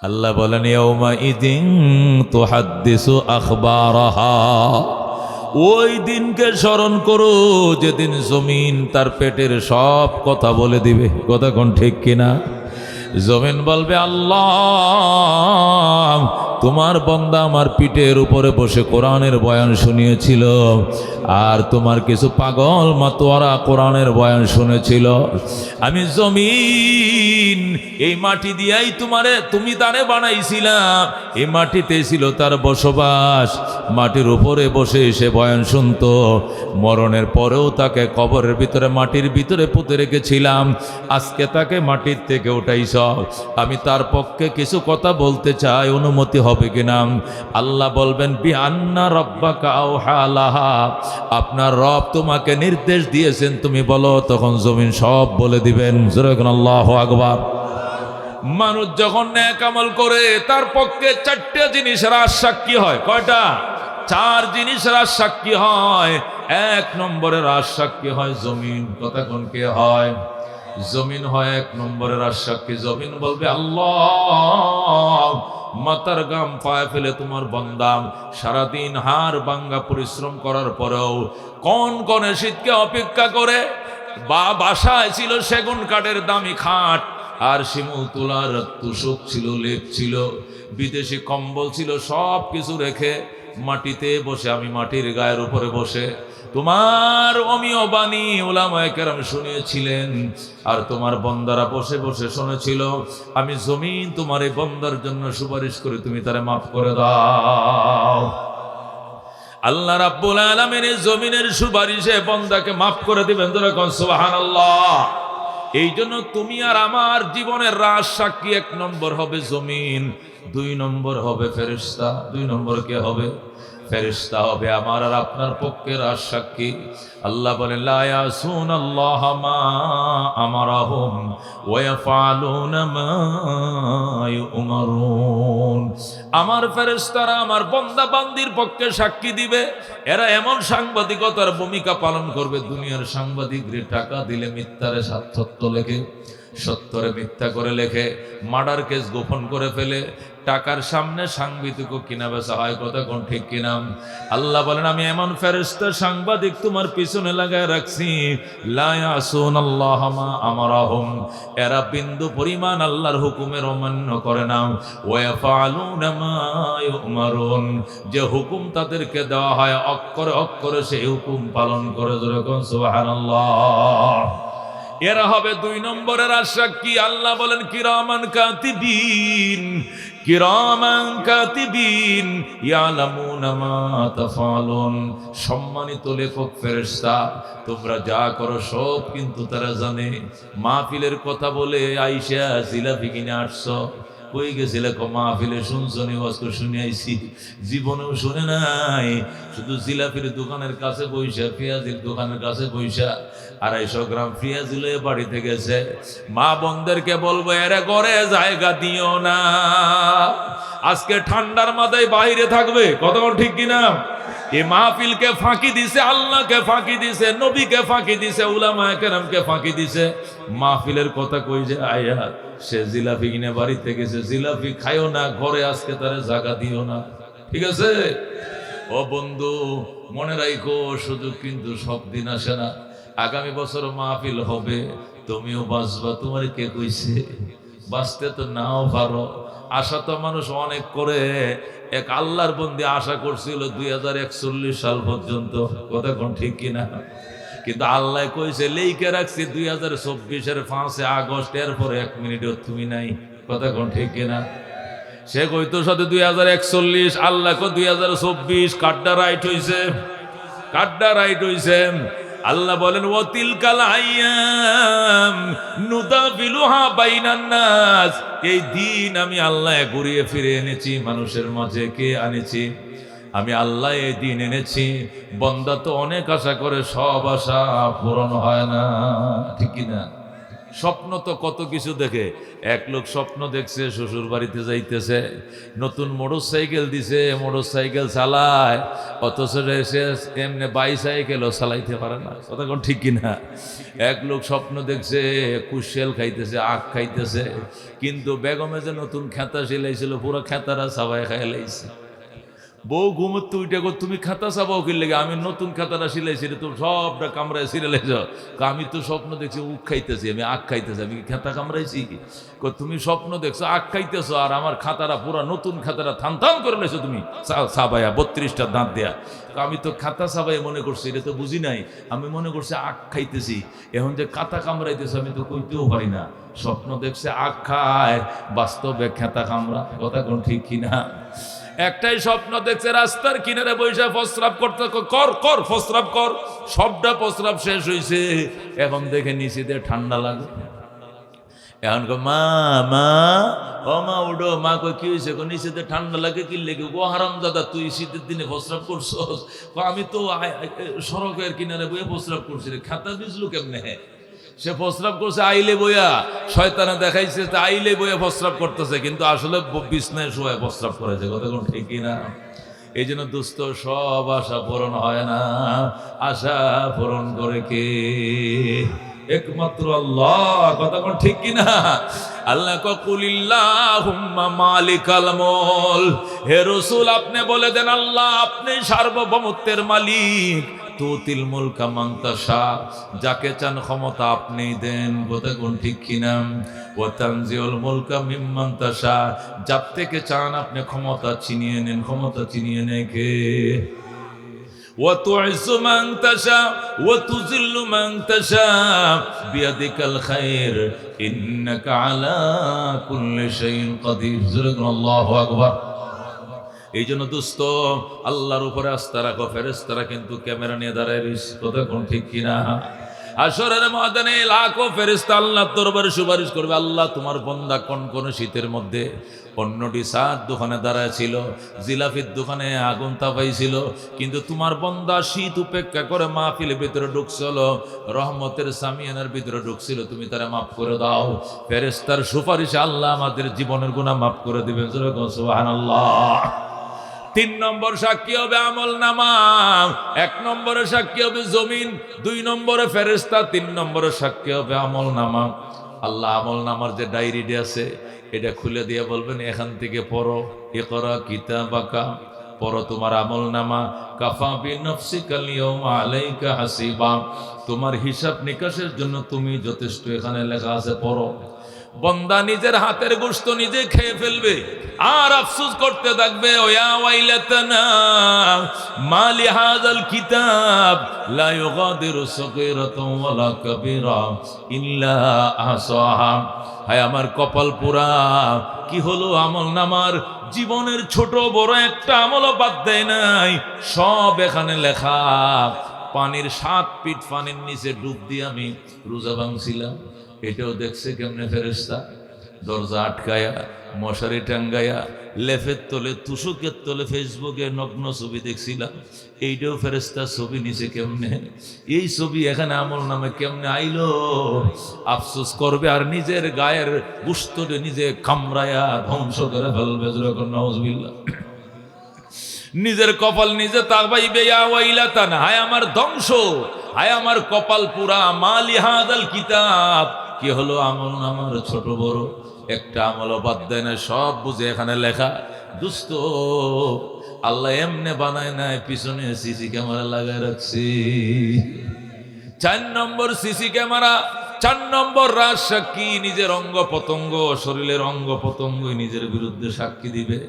আল্লাহ বলেন ইয়াউমা ইদিন তুহাদ্দিসু আখবারাহা, ওই দিনকে স্মরণ করো যেদিন জমিন তার পেটের সব কথা বলে দিবে। কথা কোন ঠিক কিনা? জমিন বলবে আল্লাহ, তোমার বান্দা আমার পিঠের উপরে বসে কোরআনের বয়ান শুনিয়েছিল, আর তোমার কিছু পাগল মাতোয়ারা কোরআনের বয়ান শুনেছিল। আমি জমিন এই মাটি দিয়াই তুমি তারে বানাইছিলাম, এই মাটিতে ছিল তার বসবাস, মাটির উপরে বসে সে বয়ান শুনতো। মরণের পরেও তাকে কবরের ভিতরে মাটির ভিতরে পুঁতে রেখেছিলাম, আজকে তাকে মাটির থেকে উঠাইছ। আমি তার পক্ষে কিছু কথা বলতে চাই, অনুমতি হবে কিনা? আল্লাহ বলবেন বিআন্না রাব্বাকা আওহা লাহা, আপনার রব তোমাকে নির্দেশ দিয়েছেন, তুমি বলো। তখন জমিন সব বলে দিবেন। জোরে আল্লাহু আকবার। মানুষ যখন নেক আমল করে তার পক্ষে চারটা জিনিসের সাক্ষী হয়। কয়টা? চার জিনিসের সাক্ষী হয়। এক নম্বরের সাক্ষী হয় জমিন। কথা কোন কে হয়? জমিন হয় এক নম্বরের সাক্ষী। জমিন বলবে আল্লাহ, মাথার গাম পায়ে ফেলে তোমার বান্দা সারাদিন হাড় ভাঙা পরিশ্রম করার পরেও কনকনে শীতকে অপেক্ষা করে, বাসায় ছিল সেগুন কাঠের দামি খাট, আর শিমুল তোলার তুষক ছিল, লেপ ছিল, বিদেশি কম্বল ছিল, সব কিছু রেখে মাটিতে বসে, আমি মাটির গায়ের উপরে বসে তোমার অমীয় বাণী উলামায়ে কেরাম শুনিয়েছিলেন, আর তোমার বন্দারা বসে বসে শুনেছিল। আমি জমিন তোমার এই বন্দার জন্য সুপারিশ করে তুমি তারে মাফ করে দাও। আল্লাহ রাব্বুল আলামিন এই জমিনের সুপারিশে বন্দাকে মাফ করে দিবেন। সুবহানাল্লাহ। এই জন্য তুমি আর আমার জীবনের রাজ সাক্ষী এক নম্বর হবে জমিন, দুই নম্বর হবে ফেরেশতা। দুই নম্বর কে হবে? ফেরেশতা হবে আমার আর আপনার পক্ষে রাজ সাক্ষী। আল্লাহ বলেন লা ইয়াসুনাল্লাহ মা আমারাহুম ওয়া ইয়াফআলুনা মা ইউমারুন। আমার ফেরেশতারা আমার বান্দা বান্দির পক্ষে সাক্ষী দিবে। এরা এমন সাংবাদিকতার ভূমিকা পালন করবে, দুনিয়ার সাংবাদিকরে টাকা দিলে মিথ্যারে সত্য লেখে, সত্যরে মিথ্যা করে লেখে, মার্ডার কেস গোপন করে ফেলে, টাকার সামনে সাংবাদিকও কিনা বেচা হয়। কথা কোন ঠিক কিনা? আল্লাহ বলেন আমি এমন ফেরেশতা সাংবাদিক তোমার পিছনে লাগায় রাখছি, লা ইয়াসুনাল্লাহ মা আমারাহুম, এরা বিন্দু পরিমাণ আল্লাহর হুকুমের অমান্য করে না, ওয়া ইয়াফআলুনা মা ইউমারুন, যে হুকুম তাদেরকে দেওয়া হয় অক্ষরে অক্ষরে সেই হুকুম পালন করে। যেরকম সুবহানাল্লাহ। এরা হবে দুই নম্বরের সাক্ষী। আল্লাহ বলেন কিরামান কাতিবিন, কিরামান কাতিবিন ইয়ালামুনা মা তাফআলুন, সম্মানিত লেখক ফেরেশতা, তোমরা যা করো সব কিন্তু তারা জানে। মাহফিলের কথা বলে আইসা জিলাপি কিনে আসছো, কই গেছিলে? মাহফিলে শুনছনি? ওয়াজকে শুনে আইছি। জীবনেও শুনে নাই, শুধু জিলাপির দোকানের কাছে বইসা, পেঁয়াজির দোকানের কাছে বইসা 250 গ্রাম পেঁয়াজি লয়ে বাড়িতে গেছে। মা বোনদেরকে বলবো এরে ঘরে জায়গা দিও না, আজকে ঠান্ডার মাথায় বাইরে থাকবে। কতক্ষণ ঠিক কিনা? এই মাহফিলকে ফাঁকি দিছে, আল্লাহকে ফাঁকি দিছে, নবীকে ফাঁকি দিছে, উলামায়ে কেরামকে ফাঁকি দিছে। মাহফিলের কথা কই যে আয়া সে জিলাপি কিনে বাড়িতে গেছে, জিলাপি খাইও না, ঘরে আজকে তারে জায়গা দিও না। ঠিক আছে? ও বন্ধু মনে রাখো, সুযোগ কিন্তু সব দিন আসে না। আগামী বছর মাহফিল হবে, তুমিও বাঁচবা। তোমার কে কইছে? বাঁচতে তো নাও পারো। আশা তো মানুষ অনেক করে। এক আল্লাহর বন্দী আশা করছিল 2041 সাল পর্যন্ত। কথা কোন ঠিক কিনা? কিন্তু আল্লাহ কইছে লেইকে রাখছি 2024-এর 5 আগস্ট, এরপরে 1 মিনিটও তুমি নাই। কথা কোন ঠিক কিনা? সে কইতো সাথে 2041, আল্লাহ কো 2024। কাড্ডা রাইট হইছে, কাড্ডা রাইট হইছে। আল্লাহ বলেন ওয়াতিলকাল আইয়াম নুদাবিলুহা বাইনান নাস, এই দিন আমি আল্লাহ ঘুরিয়ে ফিরে এনেছি মানুষের মাঝে। কে আনেছি? আমি আল্লাহ এই দিন এনেছি। বান্দা তো অনেক আশা করে, সব আশা পূরণ হয় না। ঠিক কিনা? স্বপ্ন তো কত কিছু দেখে। এক লোক স্বপ্ন দেখছে শ্বশুর বাড়িতে যাইতেছে, নতুন মোটর সাইকেল দিছে, মোটর সাইকেল চালায়, অথচ সে এমনি বাইসাইকেলও চালাইতে পারে না। কথা কোন ঠিক কিনা? এক লোক স্বপ্ন দেখছে কুশেল খাইতেছে, আখ খাইতেছে, কিন্তু বেগমে যে নতুন খেতা সিলাইছিল পুরো খেতারা সাবাই খাই লাইছে। বউ ঘুমোর তুই উঠে তুমি খাতা চাবাও কি লেগে? আমি নতুন খাতাটা সিলাইছি, তো সবটা কামড়ায় সিলাইছ। আমি তো স্বপ্ন দেখছি উখ খাইতেছি, আমি আখ খাইতেছি, আমি কি খাতা কামড়াইছি কি? তুমি স্বপ্ন দেখছো আখ খাইতেছো, আর আমার খাতাটা পুরা নতুন খাতাটা থান থান করে লেছো তুমি সাবাইয়া 32টা দাঁত দেয়া। আমি তো খাতা সাবাই মনে করছি, এটা তো বুঝি নাই, আমি মনে করছি আখ খাইতেছি। এখন যে খাতা কামড়াইতেছে আমি তো কইতেও পারি না। স্বপ্ন দেখছে আখ খায়, বাস্তবে খাতা কামড়া। কথা কোন ঠিক কিনা? একটাই স্বপ্ন দেখছে রাস্তার কিনারে বসে প্রস্রাব করতে, কর কর প্রস্রাব কর। সবটা প্রস্রাব শেষ হয়েছে, এখন দেখে নিচেতে ঠান্ডা লাগে। এখন মা মা ও মা উঠো, মা কই কি হয়েছে? নিচেতে ঠান্ডা লাগে কি লেগে? ও হারাম দাদা তুই শীতের দিনে প্রস্রাব করছস? আমি তো সড়কের কিনারে বইয়ে প্রস্রাব করছি, খাতা বিজলু কেমনে? সে প্রস্রাব করছে আইলে বইয়া, শয়তানে দেখাইছে আইলে বইয়া প্রস্রাব করতেছে, কিন্তু আসলে বিছনায় শোয়া প্রস্রাব করেছে। কথা কোন ঠিক না? এই জন্য দুস্থ সব আশা পূরণ হয় না, আশা পূরণ করে কে? একমাত্র আল্লাহ। কথা কোন ঠিক কিনা? আল্লাহ কুলিল্লাহুম্মা মালিকাল মুল, হে রাসূল আপনি বলে দেন আল্লাহ আপনি সার্বভৌমত্বের মালিক। তুতিল মুলকা মান তাশা, যাকে চান ক্ষমতা আপনি দেন। কথা কোন ঠিক কিনা? ওয়া তানজিউল মুলকা মিম্মান তাশা, যার থেকে চান আপনি ক্ষমতা ছিনিয়ে নেন। ক্ষমতা ছিনিয়ে নেয় কে? ওয়া তুইজ্জু মান তাশা ওয়া তুযিল্লু মান তাশা বিয়াদিকাল খায়র ইন্নাকা আলা কুল্লি শাইইন কাদির। আল্লাহু আকবার। এই জন্য দোস্ত আল্লাহর উপরে আস্থা রাখো। ফেরেশতারা কিন্তু ক্যামেরা নিয়ে দাঁড়ায় রয়েছে। কথা কোন ঠিক কিনা? হাশরের ময়দানে লাখো ফেরেশতা আল্লাহর দরবারে সুপারিশ করবে, আল্লাহ তোমার বান্দা কোন শীতের মধ্যে অন্যটি সাত দোকানে দাঁড়ায় ছিল, জিলাফির দোকানে আগুন তাপাইছিল, কিন্তু তোমার বান্দা শীত উপেক্ষা করে মাহফিলের ভিতরে ঢুকছিল, রহমতের সামিয়ানার ভিতরে ঢুকছিল, তুমি তারা মাফ করে দাও। ফেরেশতার সুপারিশে আল্লাহ আমাদের জীবনের গুনাহ মাফ করে দিবেন। সুবহানাল্লাহ। 3 নম্বর সাক্ষী হবে আমল নামা, 1 নম্বরে সাক্ষী হবে জমিন, 2 নম্বরে ফেরেশতা, 3 নম্বরে সাক্ষী হবে আমল নামা। আল্লাহ আমল নামার যে ডায়েরিটি আছে এটা খুলে দিয়ে বলবেন এখান থেকে পড়ো, ইকরা কিতাবাকা, পড়ো তোমার আমল নামা। কাফা বিনফসিকাল ইয়াউমা আলাইকা হাসিবা, তোমার হিসাব নিকাশের জন্য তুমি যথেষ্ট। এখানে লেখা আছে পড়ো। বন্দা নিজের হাতের গোশত নিজে খেয়ে ফেলবে আর আফসোস করতে থাকবে, ওয়া ওয়াইলাতানা মা লিহাযাল কিতাব লা ইউগাদিরু সাগীরাতাও ওয়ালা কাবীরা ইল্লা আহসাহা। হায় আমার কপাল পোড়া, কি হলো আমল নামার? জীবনের ছোট বড় একটা আমলও বাদ দেয় নাই, সব এখানে লেখা। পানির 7 ফিট পানির নিচে ডুব দিয়ে আমি রোজা ভাঙছিলাম, এটাও দেখছে কেমনে ফেরেশতা? দরজা আটকায়া, মশারি টাঙ্গায়া, লেফের তলে, তুষকের তলে ফেসবুকে নগ্ন ছবি দেখছিলাম, এইটাও ফেরেশতা ছবি নিচে কেমনে? এই ছবি এখানে আমল নামে কেমনে আইলো? আফসোস করবে আর নিজের গায়ের গোশতরে নিজে কামড়ায়া ধ্বংস করে ফেলবে। নাউজুবিল্লাহ। নিজের কপাল নিজে তাকাইবে, ইয়া ওয়াইলাতানা, হায় আমার ধ্বংস, হায় আমার কপাল পুরা। মা লিহাযাল কিতাব, কি হলো আমল নামার ছোট বড় একটা আমলও বাদ দেয় না, সব বুঝে এখানে লেখা। দুস্থ আল্লাহ এমনে বানায় নাই, পিছনে সিসি ক্যামেরা লাগায় রাখছি। 4 নম্বর সিসি ক্যামেরা, 4 নম্বর রাজ সাক্ষী। নিজের অঙ্গ প্রত্যঙ্গ, শরীরের অঙ্গ প্রত্যঙ্গই নিজের বিরুদ্ধে সাক্ষী দিবে।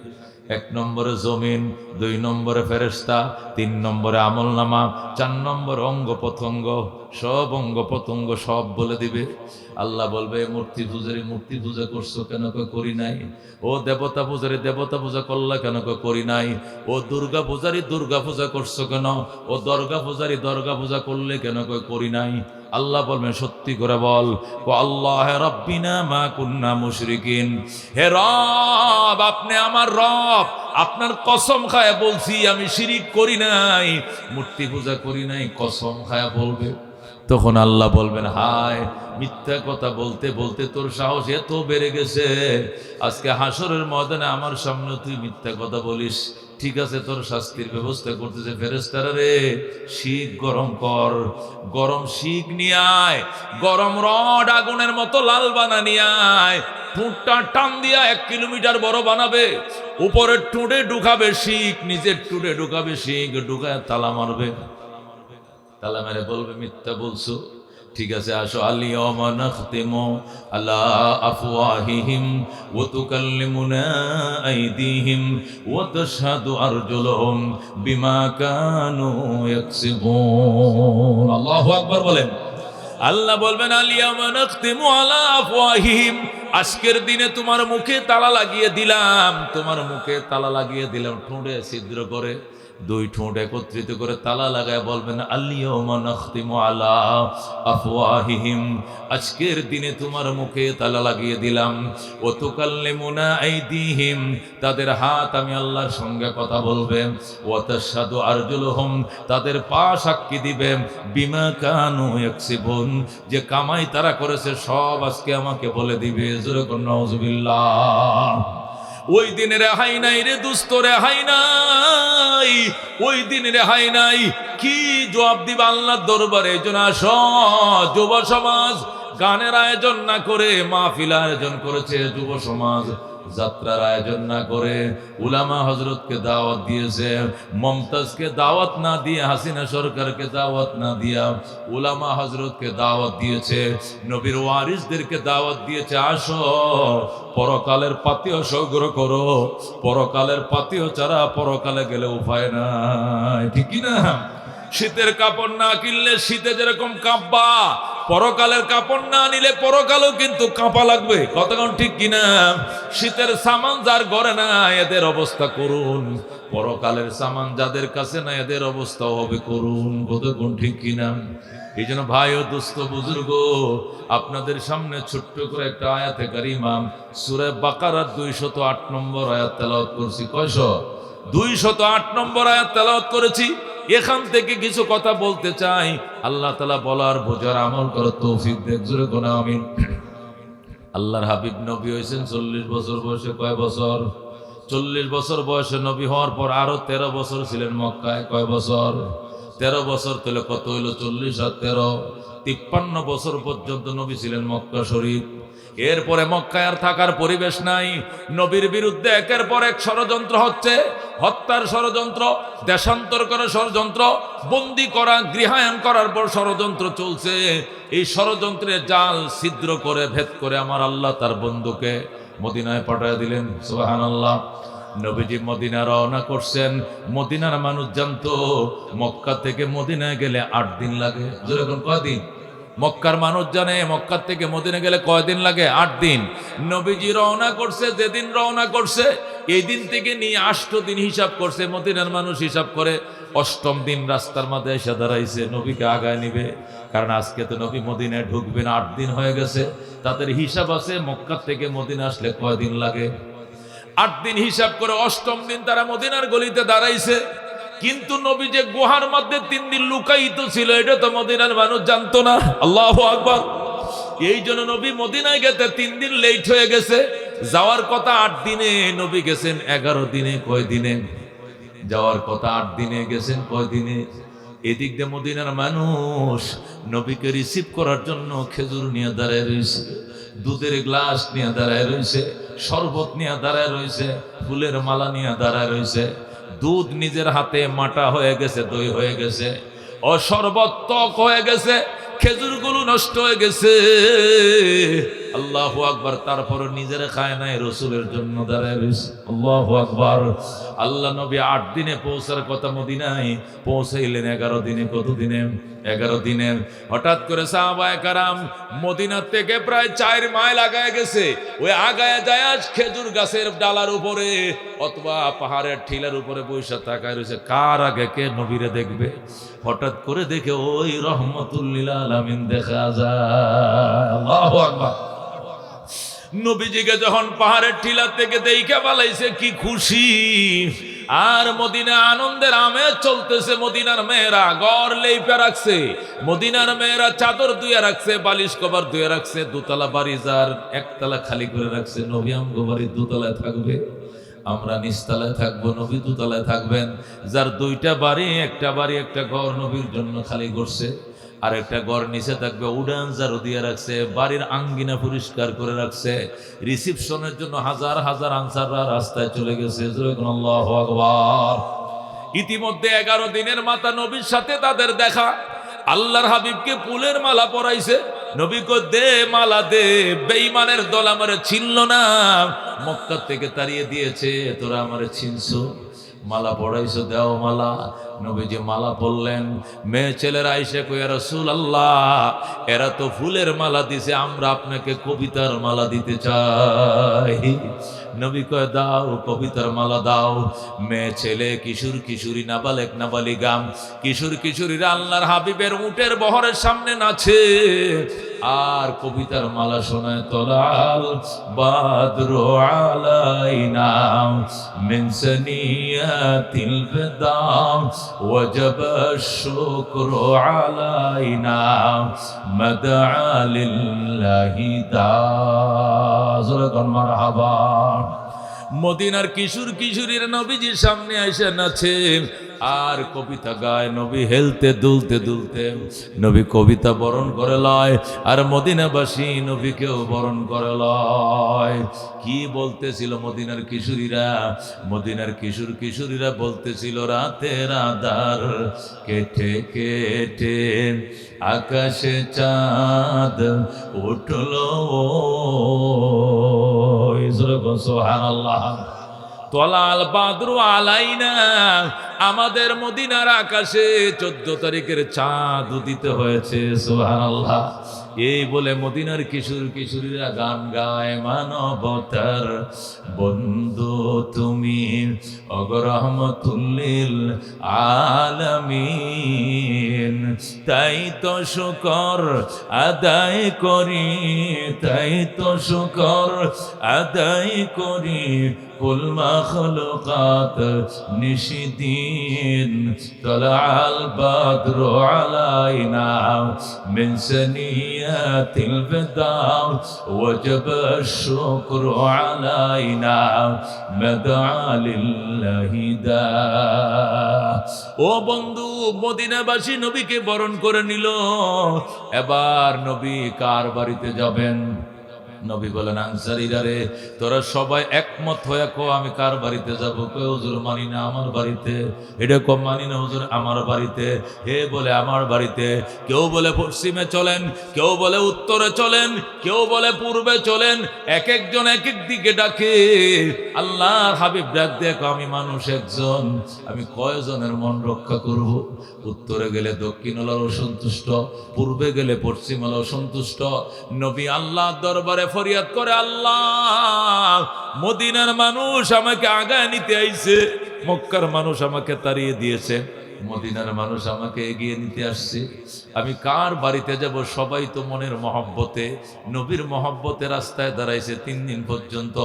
1 নম্বরে জমিন, 2 নম্বরে ফেরেশতা, 3 নম্বরে আমল নামা, 4 নম্বর অঙ্গ প্রত্যঙ্গ। সব অঙ্গ প্রত্যঙ্গ সব বলে দিবে। আল্লাহ বলবে মূর্তি পূজারি মূর্তি পূজা করছো কেন? করি নাই। ও দেবতা পূজারি দেবতা পূজা করলা কেন? করি নাই। ও দুর্গা পূজারি দুর্গা পূজা করছো কেন? ও দরগা পূজারি দরগা পূজা করলে কেন? করি নাই। আল্লাহ বলবেন সত্যি করে বল, ও আল্লাহ রাব্বিনা মা কুন্না মুশরিকিন, হে রব আপনি আমার রব, আপনার কসম খায়া বলছি আমি শিরিক করি নাই, মূর্তি পূজা করি নাই, কসম খায়া বলবে। তখন আল্লাহ বলবেন, হায় মিথ্যা কথা বলতে বলতে তোর সাহস এত বেড়ে গেছে, আজকে হাসরের ময়দানে আমার সামনে তুই মিথ্যা কথা বলিস। ঠিক আছে, তোর শাস্তির ব্যবস্থা করতেছে। ফেরেশতারা রে, শিক গরম কর, গরম শিক নিয়ে আয়, গরম রড আগুনের মতো লাল বানা নিয়ে আয়, ঠোঁটটা টান দিয়া 1 কিলোমিটার বড় বানাবে, উপরের ঠোঁটে ঢুকাবে শিক, নিজের ঠোঁটে ঢুকাবে শিক, ঢুকায় তালা মারবে। তালা মেরে বলবে মিথ্যা বলছো। ঠিক আছে, আসো। আলিয়াউমা নাখতিমু আলা আফওয়াহিহিম ওয়া তুকাল্লিমুনা আইদিহিম ওয়া তাশহাদু আরজুলুহুম বিমা কানু ইয়াকসিবুন। আল্লাহু আকবার বলেন। আল্লাহ বলবেন, আলিয়াউমা নাখতিমু আলা আফওয়াহিহিম, আজকের দিনে তোমার মুখে তালা লাগিয়ে দিলাম, তোমার মুখে তালা লাগিয়ে দিলাম, ঠোঁটে ছিদ্র করে, 2 ঠোঁট একত্রিত করে তালা লাগায় বলবেন, আল-ইয়াউমা নাখতিমু আলা আফওয়াহিহিম, আজকের দিনে তোমার মুখে তালা লাগিয়ে দিলাম, ওয়া তুকাল্লিমুনা আইদিহিম, তাদের হাত আমি আল্লাহর সঙ্গে কথা বলবে, ওয়া তাশহাদু আরজুলুহুম, তাদের পা সাক্ষী দিবে, বিমা কানু ইয়াকসিবুন, যে কামাই তারা করেছে সব আজকে আমাকে বলে দিবে। জোরে কোন নাউযুবিল্লাহ। ওই দিন রেহাই নাই রে দুস্ত, রেহাই নাই, ওই দিন রেহাই নাই। কি জবাব দিবা আল্লাহর দরবারে? এজন্য আসো, যুব সমাজ গানের আয়োজন না করে মাহফিল আয়োজন করেছে, যুব সমাজ যাত্রার আয়োজন না করে উলামা হযরতকে দাওয়াত দিয়েছে, মমতাজকে দাওয়াত না দিয়ে, হাসিনা সরকারকে দাওয়াত না দিয়া উলামা হযরতকে দাওয়াত দিয়েছে, নবীর ওয়ারিসদেরকে দাওয়াত দিয়েছে। আসো, পরকালের পাতিও সংগ্রহ করো, পরকালের পাতিও ছাড়া পরকালে গেলে উপায় নাই, ঠিক কি না? শীতের কাপড় না কিনলে শীতে যেরকম কাঁপবা, পরকালের কাপড় না নিলে পরকালও কিন্তু কাঁপা লাগবে। কতক্ষণ ঠিক কিনা? শীতের সামান যার ঘরে না, এদের অবস্থা করুন, পরকালের সামান যাদের কাছে না, এদের অবস্থা হবে করুন। কতক্ষণ ঠিক কিনা? এই জন্য ভাই ও দোস্ত বুজুর্গ, আপনাদের সামনে ছোট্ট করে একটা আয়াতে কারিমা সূরা বাকারার 208 নম্বর আয়াত তেলাওয়াত করছি। কয়শো? 208 নম্বর আয়াত তেলাওয়াত করেছি। এখান থেকে কিছু কথা বলতে চাই, আল্লাহ তাআলা বলার বোঝার আমল করার তৌফিক দেন। জোরে কোন আমিন। আল্লাহর হাবিব নবী হয়েছেন 40 বছর বয়সে। কয় বছর? 40 বছর বয়সে নবী হওয়ার পর আরো 13 বছর ছিলেন মক্কায়। কয় বছর? 13 বছর। তাহলে কত হইল? 40 আর 13, 53 বছর পর্যন্ত নবী ছিলেন মক্কা শরীফ। এরপরে মক্কায় আর থাকার পরিবেশ নাই। নবীর বিরুদ্ধে একের পর এক ষড়যন্ত্র হচ্ছে, হত্যার ষড়যন্ত্র, দেশান্তর করার ষড়যন্ত্র, বন্দী করা, গৃহায়ন করার পর ষড়যন্ত্র চলছে। এই ষড়যন্ত্রের জাল ছিদ্র করে, ভেদ করে আমার আল্লাহ তার বন্ধুকে মদিনায় পাঠিয়ে দিলেন। সুবহানাল্লাহ। নবীজি মদিনা রওনা করছেন। মদিনার মানুষ জানতো মক্কা থেকে মদিনায় গেলে 8 দিন লাগে। যেরকম কয়দিন? মক্কার মানুষ জানে মক্কা থেকে মদিনা গেলে কয়দিন লাগে? 8 দিন। নবীজি রওনা করছে, যেদিন রওনা করছে এই দিন থেকে নিয়ে 8 দিন হিসাব করছে। মদিনার মানুষ হিসাব করে 8ম দিন রাস্তার মধ্যে এসে দাঁড়াইছে, নবীকে আগায় নিবে। কারণ আজকে তো নবী মদিনায় ঢুকবেন, 8 দিন হয়ে গেছে। তাদের হিসাব আছে মক্কা থেকে মদিনা আসলে কয়দিন লাগে। 8 দিন হিসাব করে 8ম দিন তারা মদিনার গলিতে দাঁড়াইছে। কিন্তু নবী যে গুহার মধ্যে 3 দিন লুকায়িত ছিল, এটা তো মদিনার মানুষ জানতো না। আল্লাহু আকবার। এই জন্য নবী মদিনায় গেতে 3 দিন লেট হয়ে গেছে। যাওয়ার কথা 8 দিনে, নবী গেছেন 11 দিনে। কয় দিনে? যাওয়ার কথা 8 দিনে, গেছেন কয় দিনে? এদিক দিয়ে মদিনার মানুষ নবীকে রিসিভ করার জন্য খেজুর নিয়ে দাঁড়ায় রয়েছে, দুধের গ্লাস নিয়ে দাঁড়ায় রয়েছে, শরবত নিয়ে দাঁড়ায় রয়েছে, ফুলের মালা নিয়ে দাঁড়ায় রয়েছে। দুধ নিজের হাতে মাটা হয়ে গেছে, দই হয়ে গেছে, ও শরবত টক হয়ে গেছে, খেজুরগুলো নষ্ট হয়ে গেছে। আল্লাহু আকবার। তারপর নিজেরা খায় নাই, রসুলের জন্য দাঁড়ায় রয়েছে। আল্লাহু আকবার। আল্লাহ নবী 8 দিনে পৌঁছার কথা মদিনায়, পৌঁছাইলেন 11 দিনে। কত দিনে? 11 দিনে। হঠাৎ করে সাহাবায়ে কেরাম মদিনা থেকে প্রায় 4 মাইল আগায় গেছে। ওই আগায় যায় খেজুর গাছের ডালার উপরে অথবা পাহাড়ের ঠিলার উপরে বৈশা তাকায় রয়েছে, কার আগে কে নবীরে দেখবে। হঠাৎ করে দেখে ওই রহমতুল লিল আলামিন দেখা যায়। আল্লাহু আকবার। নবীজিকে যখন পাহাড়ের টিলা থেকে দেইখা পালাইছে, কি খুশি। আর মদিনা আনন্দের আমেজ চলতেছে। মদিনার মেয়েরা গড় লেইপা রাখছে, মদিনার মেয়েরা চাদর ধুয়ে রাখছে, বালিশ কভার ধুয়ে রাখছে। দোতলা বাড়ি যার একতলা খালি করে রাখছে। নবী আমগো বাড়ি দোতলায় থাকবে, আমরা নিচতলায় থাকবো, নবী দোতলায় থাকবেন। যার দুইটা বাড়ি, একটা বাড়ি একটা ঘর নবীর জন্য খালি করছে, আর একটা ঘর নিচে থাকবে, উড়ান ঝাড়ু দিয়ে রাখছে, বাড়ির আঙ্গিনা পরিষ্কার করে রাখছে। রিসিপশনের জন্য হাজার হাজার আনসাররা রাস্তায় চলে গেছে। আল্লাহু আকবার। ইতিমধ্যে 11 দিনের মাথা নবীর সাথে তাদের দেখা। আল্লাহর হাবিবকে ফুলের মালা পরাইছে। নবী কো দে মালা দে, বেঈমানের দল আমারে চিনল না, মক্কা থেকে তাড়িয়ে দিয়েছে, তোরা আমারে চিনছো, মালা পড়াইছো, দাও মালা। নবীজি মালা পরলেন। মেয়ে ছেলেরা আইসা কইয়া রাসূলুল্লাহ, এরা তো ফুলের মালা দিছে, আমরা আপনাকে কবিতার মালা দিতে চাই। নবী কয় দাও, কবিতার মালা দাও। মেয়ে ছেলে, কিশোর কিশোরী, নাবালেক নাবালিগা, কিশোর কিশোরীরা আল্লাহর হাবিবের উটের বহরের সামনে নাচে আর কবিতার মালা শোনায়। তলাল বাদরু আলাইনা মিন সানিয়াতিল বিদাম ওয়াজাবা শুকরু আলাইনা মাদআ লিল্লাহি তাআলা। মারহাবা। মদিনার কিশোর কিশোরীরা নবীজির সামনে আইসা নাচে আর কবিতা গায়। নবী হেলতে দুলতে দুলতে নবী কবিতা বরণ করে লয়, আর মদিনাবাসী নবীকেও বরণ করে লয়। কি বলতেছিল মদিনার কিশোরীরা? মদিনার কিশোর কিশোরীরা বলতেছিল, রাতের আধার কেটে কেটে আকাশে চাঁদ উঠলো, সুবহানাল্লাহ। তলাল বাদরু আলাইনা, আমাদের মদিনার আকাশে 14 তারিখের চাঁদ উদিত হয়েছে, সুবহানাল্লাহ। এই বলে মদিনার কিশোর কিশোরীরা গান গায়, মানবতার বন্ধু তুমি অগরহমতুল্লিল আলামিন, তাই তো শুকর আদায় করি, তাই তো শুকর আদায় করি, কুল মাখলুকাত নিশিদিন, তলাল বাদরু আলাইনা মিন সানিয়াতিল বিদাম ওয়াজাবা শুকরু আলাইনা মাদআ লিল্লাহি দা। ও বন্ধু, মদিনাবাসী নবীকে বরণ করে নিল। এবার নবী কার বাড়িতে যাবেন? নবী বলেন, আনসারীরা রে, তোরা সবাই একমত হয়ে কো আমি কার বাড়িতে যাব? কেউ হুজুর মানি না আমার বাড়িতে। এটা কম মানি না হুজুর আমার বাড়িতে। হে বলে আমার বাড়িতে। কেউ বলে পশ্চিমে চলেন, কেউ বলে উত্তরে চলেন, কেউ বলে পূর্বে চলেন। এক একজন এক এক দিকে ডাকে। আল্লাহর হাবিব ডাক দেখো, আমি মানুষ একজন, আমি কয়জনের মন রক্ষা করব? উত্তরে গেলে দক্ষিণ আলো অসন্তুষ্ট, পূর্বে গেলে পশ্চিম আলো অসন্তুষ্ট। নবী আল্লাহ দরবারে ফরিয়াদ করে, আল্লাহ, মদিনার মানুষ আমাকে আগায় নিতে আইছে, মক্কার মানুষ আমাকে তাড়িয়ে দিয়েছে, মদিনার মানুষ আমাকে এগিয়ে নিতে আসছে, আমি কার বাড়িতে যাব? সবাই তো মনের মহব্বতে, নবীর মহব্বতে রাস্তায় দাঁড়াইছে 3 দিন পর্যন্ত।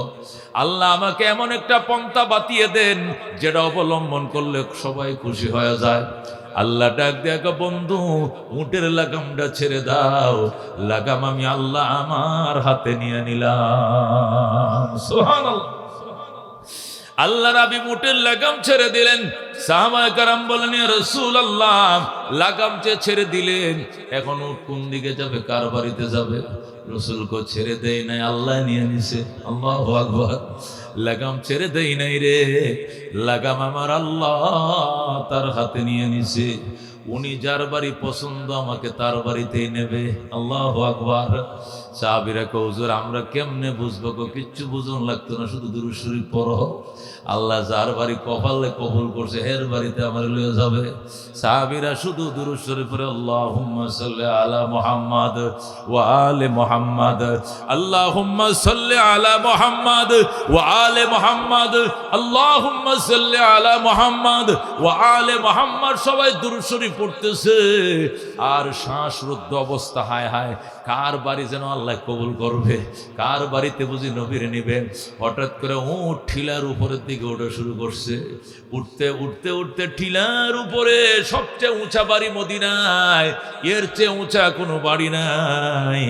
আল্লাহ আমাকে এমন একটা পন্থা বাতিয়ে দেন যেটা অবলম্বন করলে সবাই খুশি হয়ে যায়। আল্লাহ ডাক দেখো, বন্ধু উটের লাগামটা ছেড়ে দাও, লাগাম আমি আল্লাহ আমার হাতে নিয়ে নিলাম। সুবহানাল্লাহ। আল্লাহ রাবি উটের লাগাম ছেড়ে দিলেন। সাহাবায়ে কেরাম বলেন, ইয়া রাসূলুল্লাহ, লাগাম ছেড়ে দিলেন, এখন উট কোন দিকে যাবে, কার বাড়িতে যাবে? রাসূল কো ছেড়ে দেই নাই, আল্লাহ নিয়ে নিছে। আল্লাহু আকবার। লাগাম ছেড়ে দেই নাই রে, লাগাম আমার আল্লাহ তার হাতে নিয়ে নিছে। উনি যার বাড়ি পছন্দ আমাকে তার বাড়িতেই নেবে। আল্লাহু আকবার। সাহাবীরা কো, হুজুর আমরা কেমনে বুঝবো? কিচ্ছু বুঝন লাগতো না, শুধু দুরূদ শরীফ পড়ো। আল্লাহ যার বাড়ি কপালে কবুল করছে এর বাড়িতে আমার লয়ে যাবে। সাহাবীরা শুধু দুরূদ শরীফ পড়ে আল্লাহুম্মা সাল্লি আলা মুহাম্মাদ ওয়া আলে মুহাম্মাদ, আল্লাহুম্মা সাল্লি আলা মুহাম্মাদ ওয়া আলে মুহাম্মাদ, আল্লাহুম্মা সাল্লি আলা মুহাম্মাদ ওয়া আলে মুহাম্মাদ। সবাই দুরূদ শরীফ পড়তেছে আর শ্বাসরুদ্ধ অবস্থা। হায় হায়, কার বাড়ি যেন আল্লাহ কবুল করবে, কার বাড়িতে বুঝি নবীর নিবেন। হঠাৎ করে উঠ ঠিলার উপরের দিকে ওঠা শুরু করছে। উঠতে উঠতে উঠতে ঠিলার উপরে সবচেয়ে উঁচা বাড়ি মদিনায়, এর চেয়ে উঁচা কোনো বাড়ি নাই।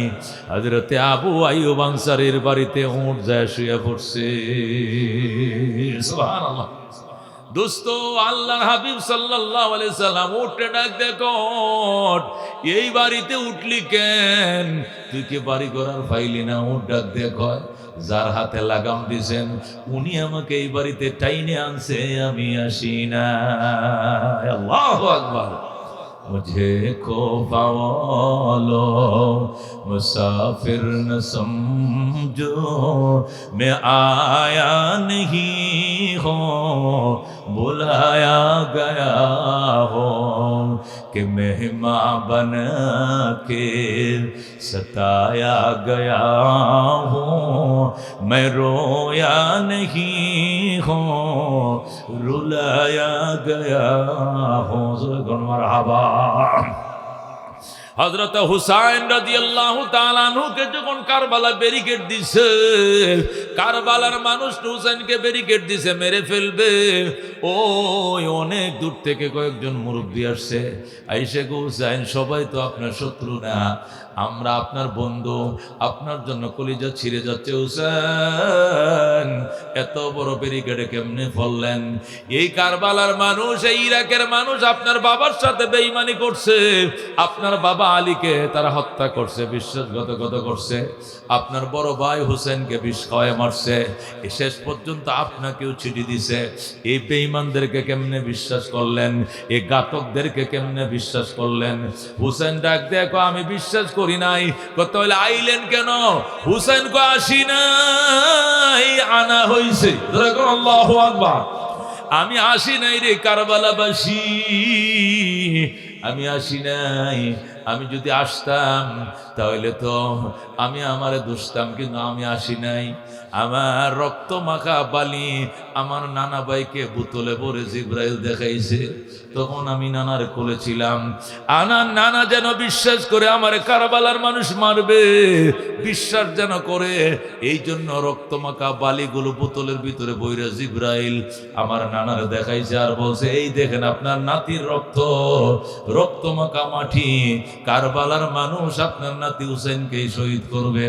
হযরতে আবু আইয়ুব আনসারীর বাড়িতে উঠ যায় শুয়ে পড়ছে। সুবহানাল্লাহ। দোস্ত, আল্লাহর হাবিব সাল্লাল্লাহু আলাইহি সাল্লাম উঠে ডাক দেখো, এই বাড়িতে উঠলি কেন? তুই কি বাড়ি করার ফাইলি না? উঠ ডাক দেখো, যার হাতে লাগাম দিছেন উনি আমাকে এই বাড়িতে টাইনে আনছে, আমি আসি না। আল্লাহু আকবার। मुझे को पालो मुसाफिर न समझो, मैं आया नहीं हो बुलाया गया हो, कि मेहमान बन के सताया गया हो, मैं रोया नहीं हो रुलाया गया हो। मरहबा। হযরত হুসাইন রাদিয়াল্লাহু তাআলা আনহুকে যখন কারবালা ব্যারিকেড দিছে, কারবালার মানুষ হুসাইনকে ব্যারিকেড দিছে মেরে ফেলবে। ওই অনেক দূর থেকে কয়েকজন মুরব্বী আসছে, আইসে গো হুসাইন, সবাই তো আপনার শত্রু না, আমরা আপনার বন্ধু, আপনার জন্য কলিজা ছিঁড়ে যাচ্ছে। হুসাইন, এত বড় ব্যারিকেডে কেমনে ফললেন? এই কারবালার মানুষ, এই ইরাকের মানুষ আপনার বাবার সাথে বেঈমানি করছে, আপনার বাবা আলীকে তারা হত্যা করছে, বিশ্বাসঘাতকতা করছে, আপনার বড় ভাই হুসেনকে বিষ খাওয়ায় মারছে, শেষ পর্যন্ত আপনাকেও চিঠি দিছে। এই বেঈমানদেরকে কেমনে বিশ্বাস করলেন? এই ঘাতকদেরকে কেমনে বিশ্বাস করলেন? হুসেন ডাক দেখো, আমি বিশ্বাস করি নাই। কত হলে আইলেন কেন? হুসেন কো আসি নাই, আনা হইছে। আল্লাহু আকবার। আমি আসি নাই রে কারবালাবাসী, আমি আসি নাই। আমি যদি আসতাম তাহলে তো আমি আমারে দুষতাম, কিন্তু আমি আসি নাই। আমার রক্ত মাখা বালি আমার নানা ভাইকে বোতলে ভরে জিব্রাইল দেখাইছে, তখন আমি নানার কোলে ছিলাম। আনার নানা যেন বিশ্বাস করে আমার কারবালার মানুষ মারবে, বিশ্বাস যেন করে, এই জন্য রক্ত মাখা বালিগুলো বোতলের ভিতরে বইরে জিব্রাইল আমার নানার দেখাইছে আর বলছে, এই দেখেন আপনার নাতির রক্ত, রক্ত মাখা মাটি, কারবালার মানুষ আপনার নাতি হুসেনকে শহীদ করবে।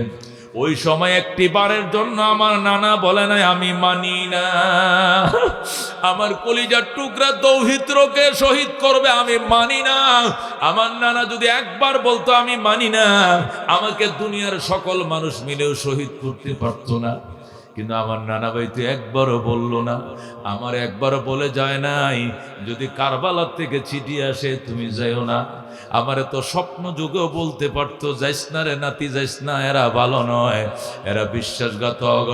ওই সময় একটি বারের জন্য আমার নানা বলে নাই আমি মানি না, আমার কলিজার টুকরা দৌহিত্রকে শহীদ করবে, আমি মানি না। আমার নানা যদি একবার বলতো আমি মানি না, আমাকে দুনিয়ার সকল মানুষ মিলেও শহীদ করতে পারতো না। কিন্তু আমার নানা ভাই তো একবারও বলল না, আমার একবারও বলে যায় নাই যদি কারবালার থেকে চিঠি আসে তুমি যাইও না। আমারে তো স্বপ্ন যুগেও বলতে পারতো, যাইস না রে নাতি, যাইস না, এরা ভালো নয়, এরা বিশ্বাসঘাতক।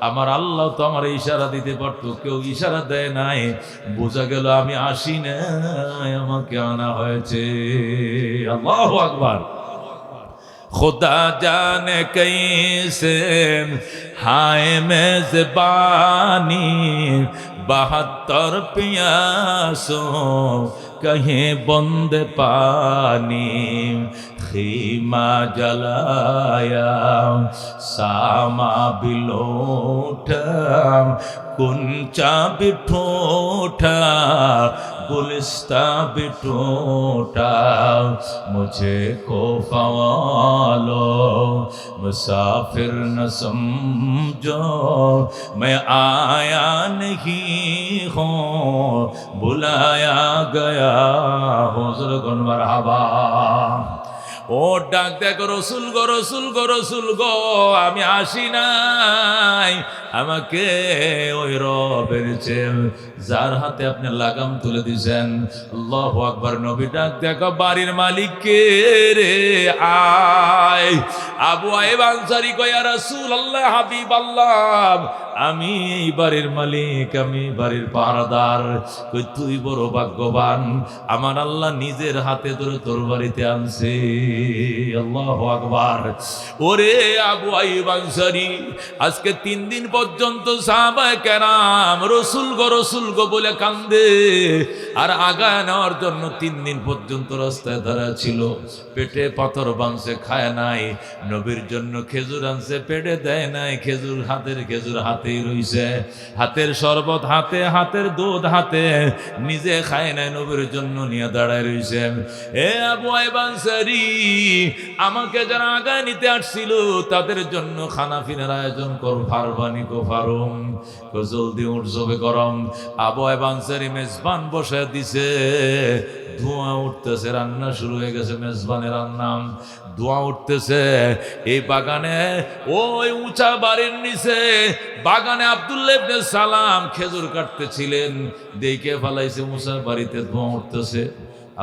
আমার আল্লাহ তো আমার ইশারা দিতে পারতো, কেউ ইশারা দেয় নাই। বোঝা গেল আমি আসি নাই, আমাকে আনা হয়েছে। আল্লাহু আকবার। खुदा जाने कैसे हाय मेज़बानी 72 प्यासों कहीं बंद पानी, खीमा जलाया सामा भी लौटा, कुंचा भी ठोठा, गुलिस्ता भी टूटा, मुझे को फ़वालो मुसाफिर न समझो, मैं आया नहीं हूँ बुलाया गया हूँ। मरहबा। ও ডাক দেখো, রসুল গো, রসুল গো, রসুল গো, আমি আসি নাই, আমাকে ওই রবের যার হাতে আপনি লাগাম তুলে দিয়েছেন। আল্লাহু আকবার। নবী ডাক দেখো, বাড়ির মালিক কে রে, আয়। আবু আইয়ুব আনসারী কয়, ইয়া রাসূলুল্লাহ, হাবিবাল্লাহ, আমি এই বাড়ির মালিক, আমি বাড়ির পাহারাদার। কই, তুই বড় ভাগ্যবান, আমার আল্লাহ নিজের হাতে ধরে তোর বাড়িতে আনছে। আল্লাহু আকবার। ওরে আবু আইয়ুব আনসারী, আজকে 3 দিন পর্যন্ত সাহাবায়ে কেরাম রসুল গো, রসুল গো বলে কান্দে, আর আগায় নেওয়ার জন্য 3 দিন পর্যন্ত রাস্তায় দাঁড়া ছিল। পেটে পাথর বাঁধছে, খায় নাই। নবীর জন্য খেজুর আনছে, পেটে দেয় নাই। খেজুর হাতেই রইছে, হাতের শরবত হাতে, হাতের দুধ হাতে, নিজে খায় নাই, নবীর জন্য নিয়ে দাঁড়ায় রইছে। এ আবু আইয়ুব আনসারী, আমাকে যারা আগায় নিতে আসছিল তাদের জন্য খানা পিনার আয়োজন কর, ফারবানি কো ফারুম, জলদি উঠবে গরম। আবু আইয়ুব আনসারী মেজবান বসে দিছে, ধোঁয়া উঠতেছে, রান্না শুরু হয়ে গেছে। মেজবানের রান্না, ধোঁয়া উঠতেছে। এই বাগানে, ওই উঁচা বাড়ির নিচে বাগানে আব্দুল্লাহ ইবনে সালাম খেজুর কাটতেছিলেন। দেখে ফেলাইছে মুসার বাড়িতে ধোঁয়া উঠতেছে।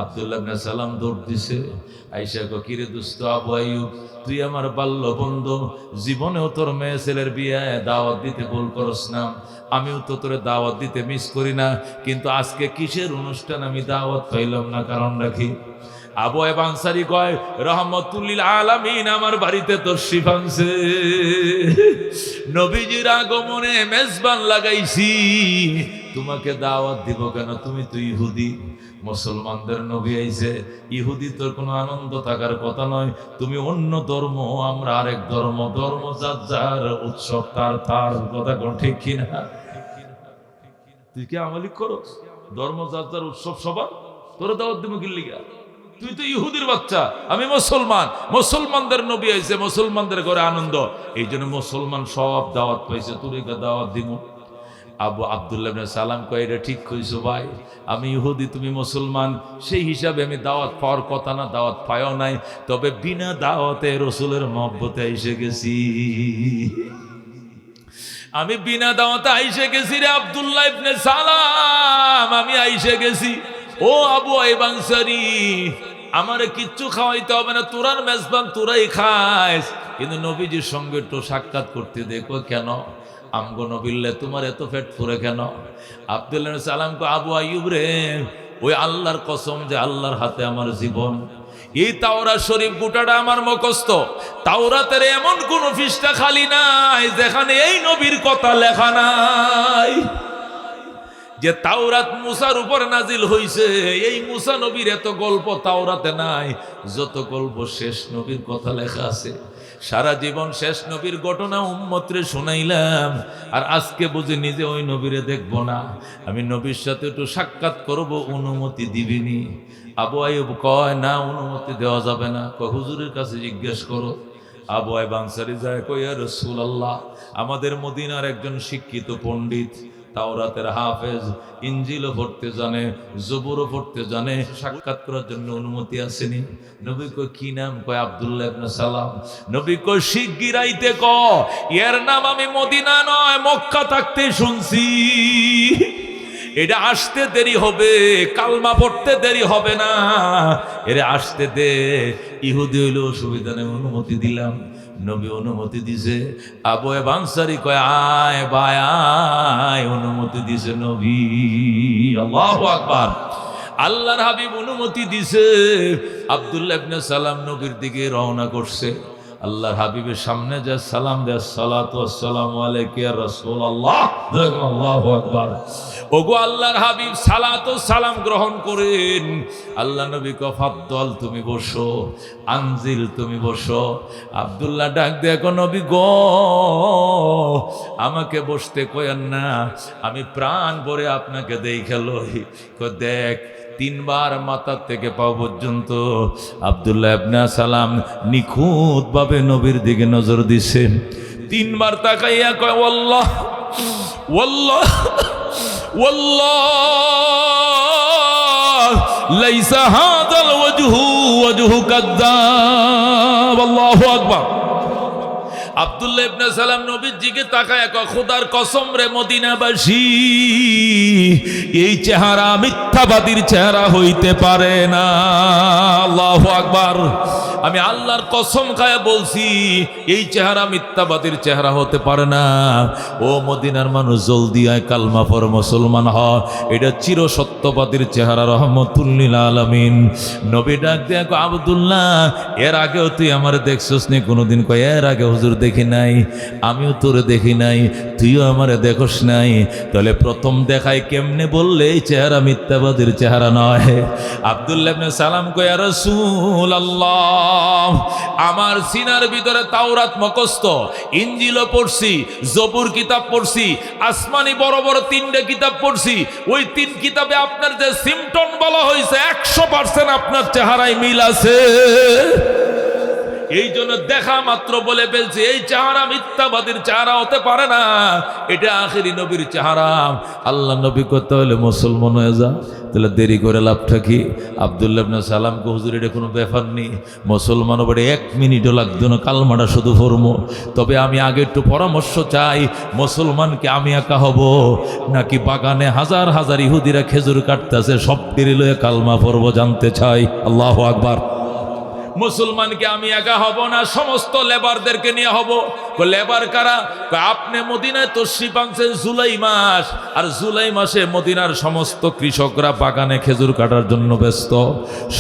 আব্দুল্লাহ ইবনে সালাম দৌড় দিছে, আইসা কো, কিরে দোস্ত আবু আইয়ুব, তুই আমার বাল্য বন্ধু, জীবনেও তোর মেয়ে ছেলের বিয়ে দাওয়াত দিতে ভুল করস না, আমিও তো তোরে দাওয়াত দিতে মিস করি না, কিন্তু আজকে কিসের অনুষ্ঠান আমি দাওয়াত পাইলাম না, কারণ রাখি। আবু আইয়ুব আনসারী কয়, রহমাতুল্লিল আলামিন আমার বাড়িতে তশরিফ আনছে, নবীজির আগমনে মেজবান লাগাইছি, তোমাকে দাওয়াত দিব কেন? তুমি তো ইহুদি, মুসলমানদের নবী আইছে, ইহুদি তোর কোনো আনন্দ থাকার কথা নয়, তুমি অন্য ধর্ম, আমরা আরেক ধর্ম, ধর্ম যার যার, উৎসব তার তার, কথা কোন ঠিক কিনা? তুই কি আমলি করো? ধর্ম যার যার, উৎসব সবার, তোর দাওয়াত দিব কি লিগা? তুই তো ইহুদির বাচ্চা, আমি মুসলমান, মুসলমানদের নবী আইছে, মুসলমানদের ঘরে আনন্দ, এই জন্য মুসলমান সব দাওয়াত পাইছে, তোর দাওয়াত দিব। আবু আব্দুল্লাহ ইবনে সালাম কয়, এটা ঠিক কইছো ভাই, আমি ইহুদি, তুমি মুসলমান, সেই হিসাবে আমি দাওয়াত পাওয়ার কথা না, দাওয়াত পায়ও নাই, তবে বিনা দাওয়াতে রসুলের মহব্বতে এসে গেছি, আমি বিনা দাওয়াতে আইসে গেছি রে আব্দুল্লাহ ইবনে সালাম, আমি আইসে গেছি। ও আবু আইয়ুব আনসারী, আমারে কিচ্ছু খাওয়াইতে হবে না, তোরার মেজবান তোরাই খাইস, কিন্তু নবীজির সঙ্গে একটু সাক্ষাৎ করতে দেখো। কেন? আমগো নবিল্লে তোমার এত পেট ফুরে কেন? আব্দুল্লাহ ইবনে সালাম কো, আবু আইয়ুব রে, ওই আল্লাহর কসম যে আল্লাহর হাতে আমার জীবন, এই তাওরাত শরীফ গোটাটা আমার মুখস্থ, তাওরাতের এমন কোন পৃষ্ঠা খালি নাই যেখানে এই নবীর কথা লেখা নাই। যে তাওরাত মুসার উপর নাজিল হইছে, এই মুসা নবীর এত গল্প তাওরাতে নাই, যত গল্প শেষ নবীর কথা লেখা আছে। সারা জীবন শেষ নবীর ঘটনা উম্মতরে শুনাইলাম, আর আজকে বুঝি নিজে ওই নবীরে দেখবো না, আমি নবীর সাথে একটু সাক্ষাৎ করব, অনুমতি দিবিনি? আবু আইয়ুব কয়, না, অনুমতি দেওয়া যাবে না। কয়, হুজুরের কাছে জিজ্ঞেস করো। আবু আইয়ুব আনসারী যায়, কয়, ইয়া রাসূলুল্লাহ, আমাদের মদিনার একজন শিক্ষিত পণ্ডিত, তাওরাতের হাফেজ, ইনজিলও পড়তে জানে, জবুরও পড়তে জানে, সাক্ষাৎ করার জন্য অনুমতি আসেনি। নবী কয়, কি নাম? কয়, আব্দুল্লাহ ইবনে সালাম। নবী কয়, শিগগির আইতে ক, এর নাম আমি মদিনা নয় মক্কা থাকতে শুনছি, এটা আসতে দেরি হবে, কালমা পড়তে দেরি হবে না, এরে আসতে দে, ইহুদি হইলে অসুবিধা নেই, অনুমতি দিলাম। নবী অনুমতি দিছে। আবু আইয়ুব আনসারী কয়, আয় ভাই আয়, অনুমতি দিছে নবী। আল্লাহু আকবার। আল্লাহর হাবিব অনুমতি দিছে। আব্দুল্লাহ ইবনে সালাম নবীর দিকে রওনা করছে। আল্লাহর হাবিবের সামনে যা সালাম দেয়, সালাতু ওয়াসসালামু আলাইকা ইয়া রাসূলুল্লাহ। আল্লাহু আকবার। ওগো আল্লাহর হাবিব, সালাতু সালাম গ্রহণ করেন। আল্লাহ নবী কয়, ফাদ্দল, তুমি বসো, আনজিল, তুমি বসো। আব্দুল্লাহ ডাক দিয়ে কয়, নবী গো, আমাকে বসতে কয়েন না, আমি প্রাণ ভরে আপনাকে দেখে লই। কয়, দেখ। 3 বার মাথার থেকে পা পর্যন্ত আব্দুল্লাহ ইবনে সালাম নিখুঁত ভাবে নবীর দিকে নজর দিছে। 3 বার তাকাইয়া কয়, ওয়াল্লাহ ওয়াল্লাহ ওয়াল্লাহ লাইসা হাযাল ওয়াজহু ওয়াজহু কাযযাব। আল্লাহু আকবার। আব্দুল্লাহ ইবনে সালাম নবীজিকে তাকায় কয়, খোদার কসম রে মদিনাবাসী, এই চেহারা মিথ্যাবাদীর চেহারা হইতে পারে না। আল্লাহু আকবার। আমি আল্লাহর কসম খায় বলছি, এই চেহারা মিথ্যাবাদীর চেহারা হতে পারে না। ও মদিনার মানুষ, জলদি আয়, কালমা পড়, মুসলমান হ। এটা চির সত্যবাদীর চেহারা, রহমতুল লিল আলামিন। নবী ডাক দেয়া কয়, আব্দুল্লাহ, এর আগেও তুই আমার দেখছস নি কোনোদিন? কয়, এর আগে হুজুর দেখি নাই, আমিও তোরে দেখি নাই, তুইও আমারে দেখোস নাই। তাহলে প্রথম দেখায় কেমনে বললে এই চেহারা মিথ্যাবাদীর চেহারা নয়? আব্দুল্লাহ ইবনে সালাম কয়, ইয়া রাসূলুল্লাহ, আমার সিনার ভিতরে তাওরাত মুখস্থ, ইনজিলও পড়ছি, জবুর কিতাব পড়ছি, আসমানি বড় বড় 3টে কিতাব পড়ছি। ওই 3 কিতাবে আপনার যে সিমটন বলা হয়েছে 100% আপনার চেহারায় মিল আছে। এই জন্য দেখা মাত্র বলে ফেলছি, এই চেহারা মিথ্যাবাদীর চেহারা হতে পারে না, এটা আখেরি নবীর চেহারা। আল্লাহ নবী করতে হলে মুসলমান হয়ে যা। তাহলে দেরি করে লাভটা কি? আব্দুল্লাহ ইবনে সালামকে, হুজুর এটা কোনো ব্যাপার নেই, মুসলমান হবে 1 মিনিটও লাগতো না, কালমাটা শুধু ফরমো। তবে আমি আগে একটু পরামর্শ চাই, মুসলমানকে আমি একা হব নাকি বাগানে হাজার হাজার ইহুদিরা খেজুর কাটতেছে, সব টেনে লয়ে কালমা পড়ব জানতে চাই। আল্লাহু আকবার। মুসলমানকে আমি একা হব না, সমস্ত লেবারদেরকে নিয়ে হব। লেবার কারা? আপনি মদিনায় তশরিফ আনছেন জুলাই মাস, আর জুলাই মাসে মদিনার সমস্ত কৃষকরা বাগানে খেজুর কাটার জন্য ব্যস্ত,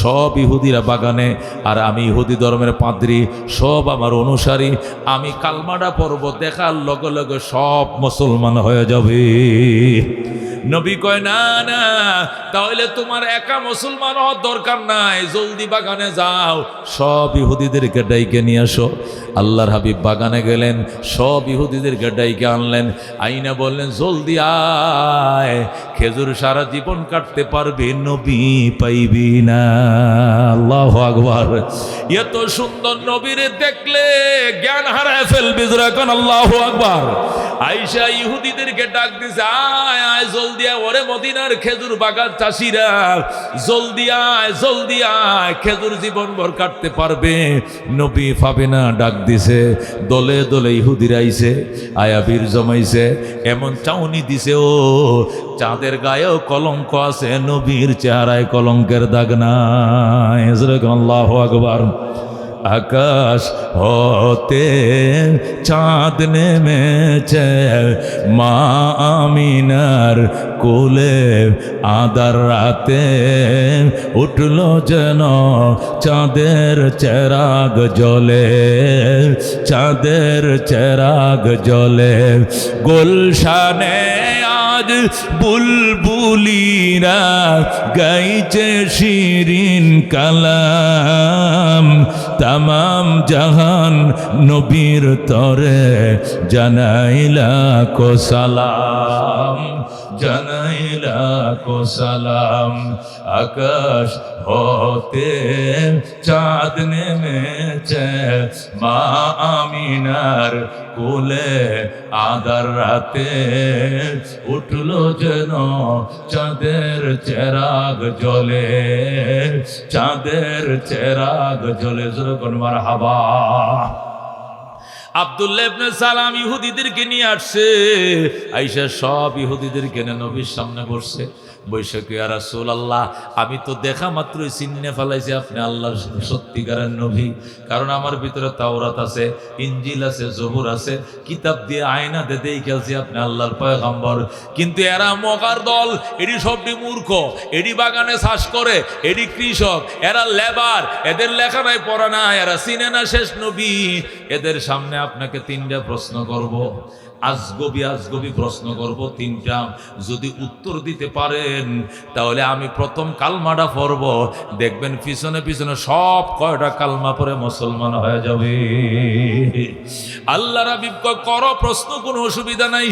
সব ইহুদিরা বাগানে, আর আমি ইহুদি ধর্মের পাদ্রী, সব আমার অনুসারী। আমি কালমাটা পড়ব, দেখার লগে লগে সব মুসলমান হয়ে যাবে। নবী কয়, না না, তাহলে তোমার একা মুসলমান হওয়ার দরকার নাই, জলদি বাগানে যাও, সব ইহুদিদেরকে ডাইকে নিয়ে আসো। আল্লাহর হাবিব বাগানে গেলেন, সব ইহুদিদেরকে ডাইকে আনলেন, আইনা বললেন, জলদি আয়, খেজুর সারা জীবন কাটতে পারবে, নবী পাইবি না। আল্লাহু আকবার। এত সুন্দর নবীরে দেখলে জ্ঞান হারায় ফেলবি। এখন আল্লাহু আকবার। আয়েশা ইহুদিদেরকে ডাক দিছে, আয় আয়, জলদি আয়, ওরে মদিনার খেজুর বাগান চাষিরা, জলদি আয়, জলদি আয়, খেজুর জীবন ভর কাটতে পারবে, নবী পাবে না। ডাক দিছে, দলে দলে ইহুদিরা আইছে, আয়া বীর জমাইছে, এমন চাউনি দিছে, ও চাঁদের গায়েও কলঙ্ক আছে, নবীর চেহারায় কলঙ্কের দাগ নাই। আল্লাহু আকবার। আকাশ হতে চাঁদ নেমেছে, মা আমিনার কোলে আদার রাতে, উঠল যেন চাঁদের চেরাগ জ্বলে, চাঁদের চেরাগ জ্বলে। গুলশানে আজ বুলবুলিরা গাইছে শিরিন কালাম, তামাম জাহান নবীর তরে জানাইলা কো সালাম, জানাইলা কো সালাম। আকাশ হতে চাঁদ নেমেছে, মা আমিনার কোলে আদার রাতে, উঠলো যেন চাঁদের চেরাগ জ্বলে, চাঁদের চেরাগ জ্বলে। যেরকম মারহাবা। আব্দুল্লাহ ইবনে সালাম ইহুদিদেরকে নিয়ে আসছে, আয়েশা সব ইহুদিদেরকে নিয়ে নবীর সামনে বসছে। বৈশাখ, ইয়া রাসূলুল্লাহ, আমি তো দেখা মাত্রই চিনে ফেলাইছি আপনি আল্লাহর সত্যিকারের নবী, কারণ আমার ভিতরে তাওরাত আছে, ইনজিল আছে, জবুর আছে, কিতাব দিয়ে আয়না দিয়ে দেখেছি আপনি আল্লাহর পয়গম্বর। কিন্তু এরা মগার দল, এটি সবটি মূর্খ, এটি বাগানে চাষ করে, এটি কৃষক, এরা লেবার, এদের লেখা নাই পড়া নাই, এরা চিনে না শেষ নবী। এদের সামনে আপনাকে 3টা প্রশ্ন করব, আজগবি আজগবি প্রশ্ন করব 3টা। যদি উত্তর দিতে পারেন তাহলে আমি প্রথম কালমাটা পড়ব, দেখবেন পিছনে পিছনে সব কয়টা কালমা পড়ে মুসলমান হয়ে যাবে। আল্লাহর হাবিব কয়, করো প্রশ্ন, কোনো অসুবিধা নাই।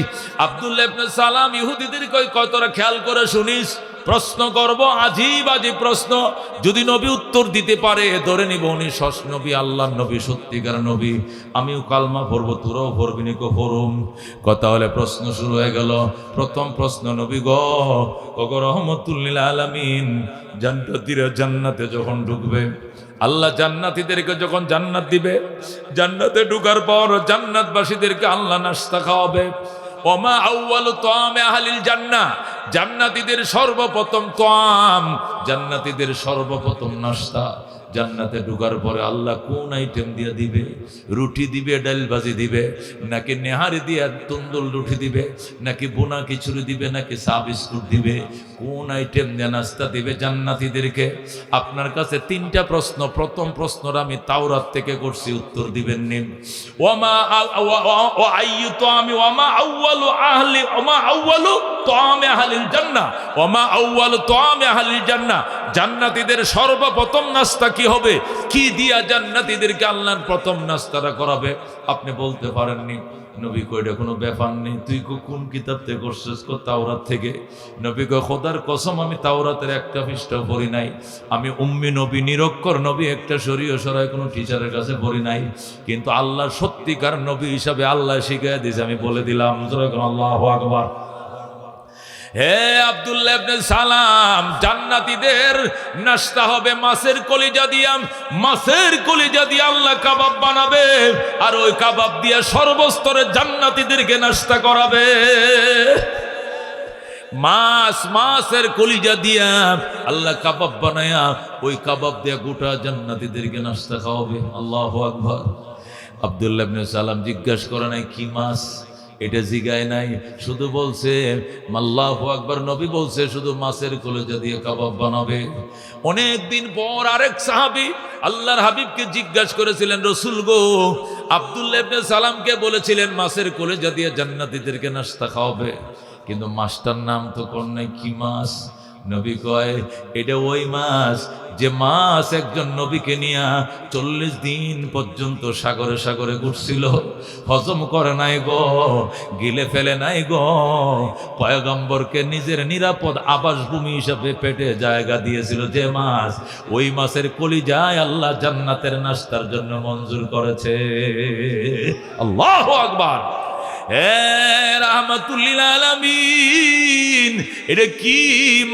আব্দুল্লাহ ইবনে সালাম ইহুদিদের কয়, তোরা খেয়াল করে শুনিস, প্রশ্ন করব আজীব আজীব প্রশ্ন, যদি নবী উত্তর দিতে পারে ধরে নিব উনি সস নবী, আল্লাহর নবী, সত্যিকার নবী। আমিও কালমা পড়বো, তোরাও পড়বি নি কো পড়ুম। কথা হলে প্রশ্ন শুরু হয়ে গেল। প্রথম প্রশ্ন, নবী গো রহমতুল লিল আলামিন, জান্নাতীরা জান্নাতে যখন ঢুকবে, আল্লাহ জান্নাতীদেরকে যখন জান্নাত দিবে, জান্নাতে ঢুকার পর জান্নাতবাসীদেরকে আল্লাহ নাস্তা খাওয়াবে। ওমা আউয়ালু তাআমি আহলিল জান্নাহ, জান্নাতীদের সর্বপ্রথম তাআম, জান্নাতীদের সর্বপ্রথম নাস্তা। জান্নাতে ঢুকার পরে আল্লাহ কোন আইটেম দিয়ে দিবে? রুটি দিবে, ডাল ভাজি দিবে, নাকি নেহারি দিয়ে তন্দুল রুটি দিবে, নাকি বোনা খিচুড়ি দিবে, নাকি চা বিস্কুট দিবে? কোন আইটেম দিয়ে নাস্তা দিবে জান্নাতীদেরকে? আপনার কাছে তিনটা প্রশ্ন। প্রথম প্রশ্নটা আমি তাওরাত থেকে করছি, উত্তর দিবেন নি। ওমা আইয়ু তাআমি ওমা আউয়ালু আহলি ওমা আউয়ালু তাআমি আহলিল জান্নাহ ওমা আউয়ালু তাআমি আহলিল জান্নাহ, জান্নাতীদের সর্বপ্রথম নাস্তা কি হবে? কি দিয়া জান্নাতীদেরকে আল্লাহর প্রথম নাস্তাটা করাবে? আপনি বলতে পারেননি। নবী কই এটা কোনো ব্যাপার নেই, তুই কোন কিতাব থেকে করছিস? তাওরাত থেকে। নবী কই খোদার কসম আমি তাওরাতের একটা পৃষ্ঠা পড়ি নাই, আমি উম্মি নবী, নিরক্ষর নবী, একটা শরীয় সরাই কোনো টিচারের কাছে পড়ি নাই, কিন্তু আল্লাহ সত্যিকার নবী হিসাবে আল্লাহ শিখিয়ে দিয়েছে, আমি বলে দিলাম। আল্লাহু আকবার। হে আব্দুল্লাহ ইবনে সালাম, জান্নাতীদের নাস্তা হবে মাছের কলিজা দিয়া। মাছের কলিজা দিয়ে আল্লাহ কাবাব বানাবে, আর ওই কাবাব দিয়ে সর্বস্তরের জান্নাতীদেরকে নাস্তা করাবে। মাছের কলিজা দিয়া আল্লাহ কাবাব বানায়া ওই কাবাব দিয়া গোটা জান্নাতীদেরকে নাস্তা খাওয়াবে। আল্লাহু আকবার। আব্দুল্লাহ ইবনে সালাম জিজ্ঞাসা করে নাই কি মাছ, এটা জিগায় নাই, শুধু বলছে আল্লাহু আকবার। নবী বলছে শুধু মাছের কলিজা দিয়ে কাবাব বানাবে। অনেকদিন পর আরেক সাহাবী আল্লাহর হাবিবকে জিজ্ঞাসা করেছিলেন, রসুল গো, আব্দুল্লাহ ইবনে সালামকে বলেছিলেন মাছের কলিজা দিয়ে জান্নাতীদেরকে নাস্তা খাওয়াবে, কিন্তু মাছটার নাম তো কোন নাই, কি মাছ? নবী কয় এটা ওই মাছ যে মাছ একজন নবীকে নিয়া 40 দিন পর্যন্ত সাগরে সাগরে ঘুরছিল, হজম করে নাই গো, গিলে ফেলে নাই গো, পয়গম্বরকে নিজের নিরাপদ আবাসভূমি হিসাবে পেটে জায়গা দিয়েছিল যে মাছ, ওই মাছের কলিজায় আল্লাহ জান্নাতের নাস্তার জন্য মঞ্জুর করেছে। আল্লাহু আকবার। রাহমাতুল লিল আলামিন, এটা কি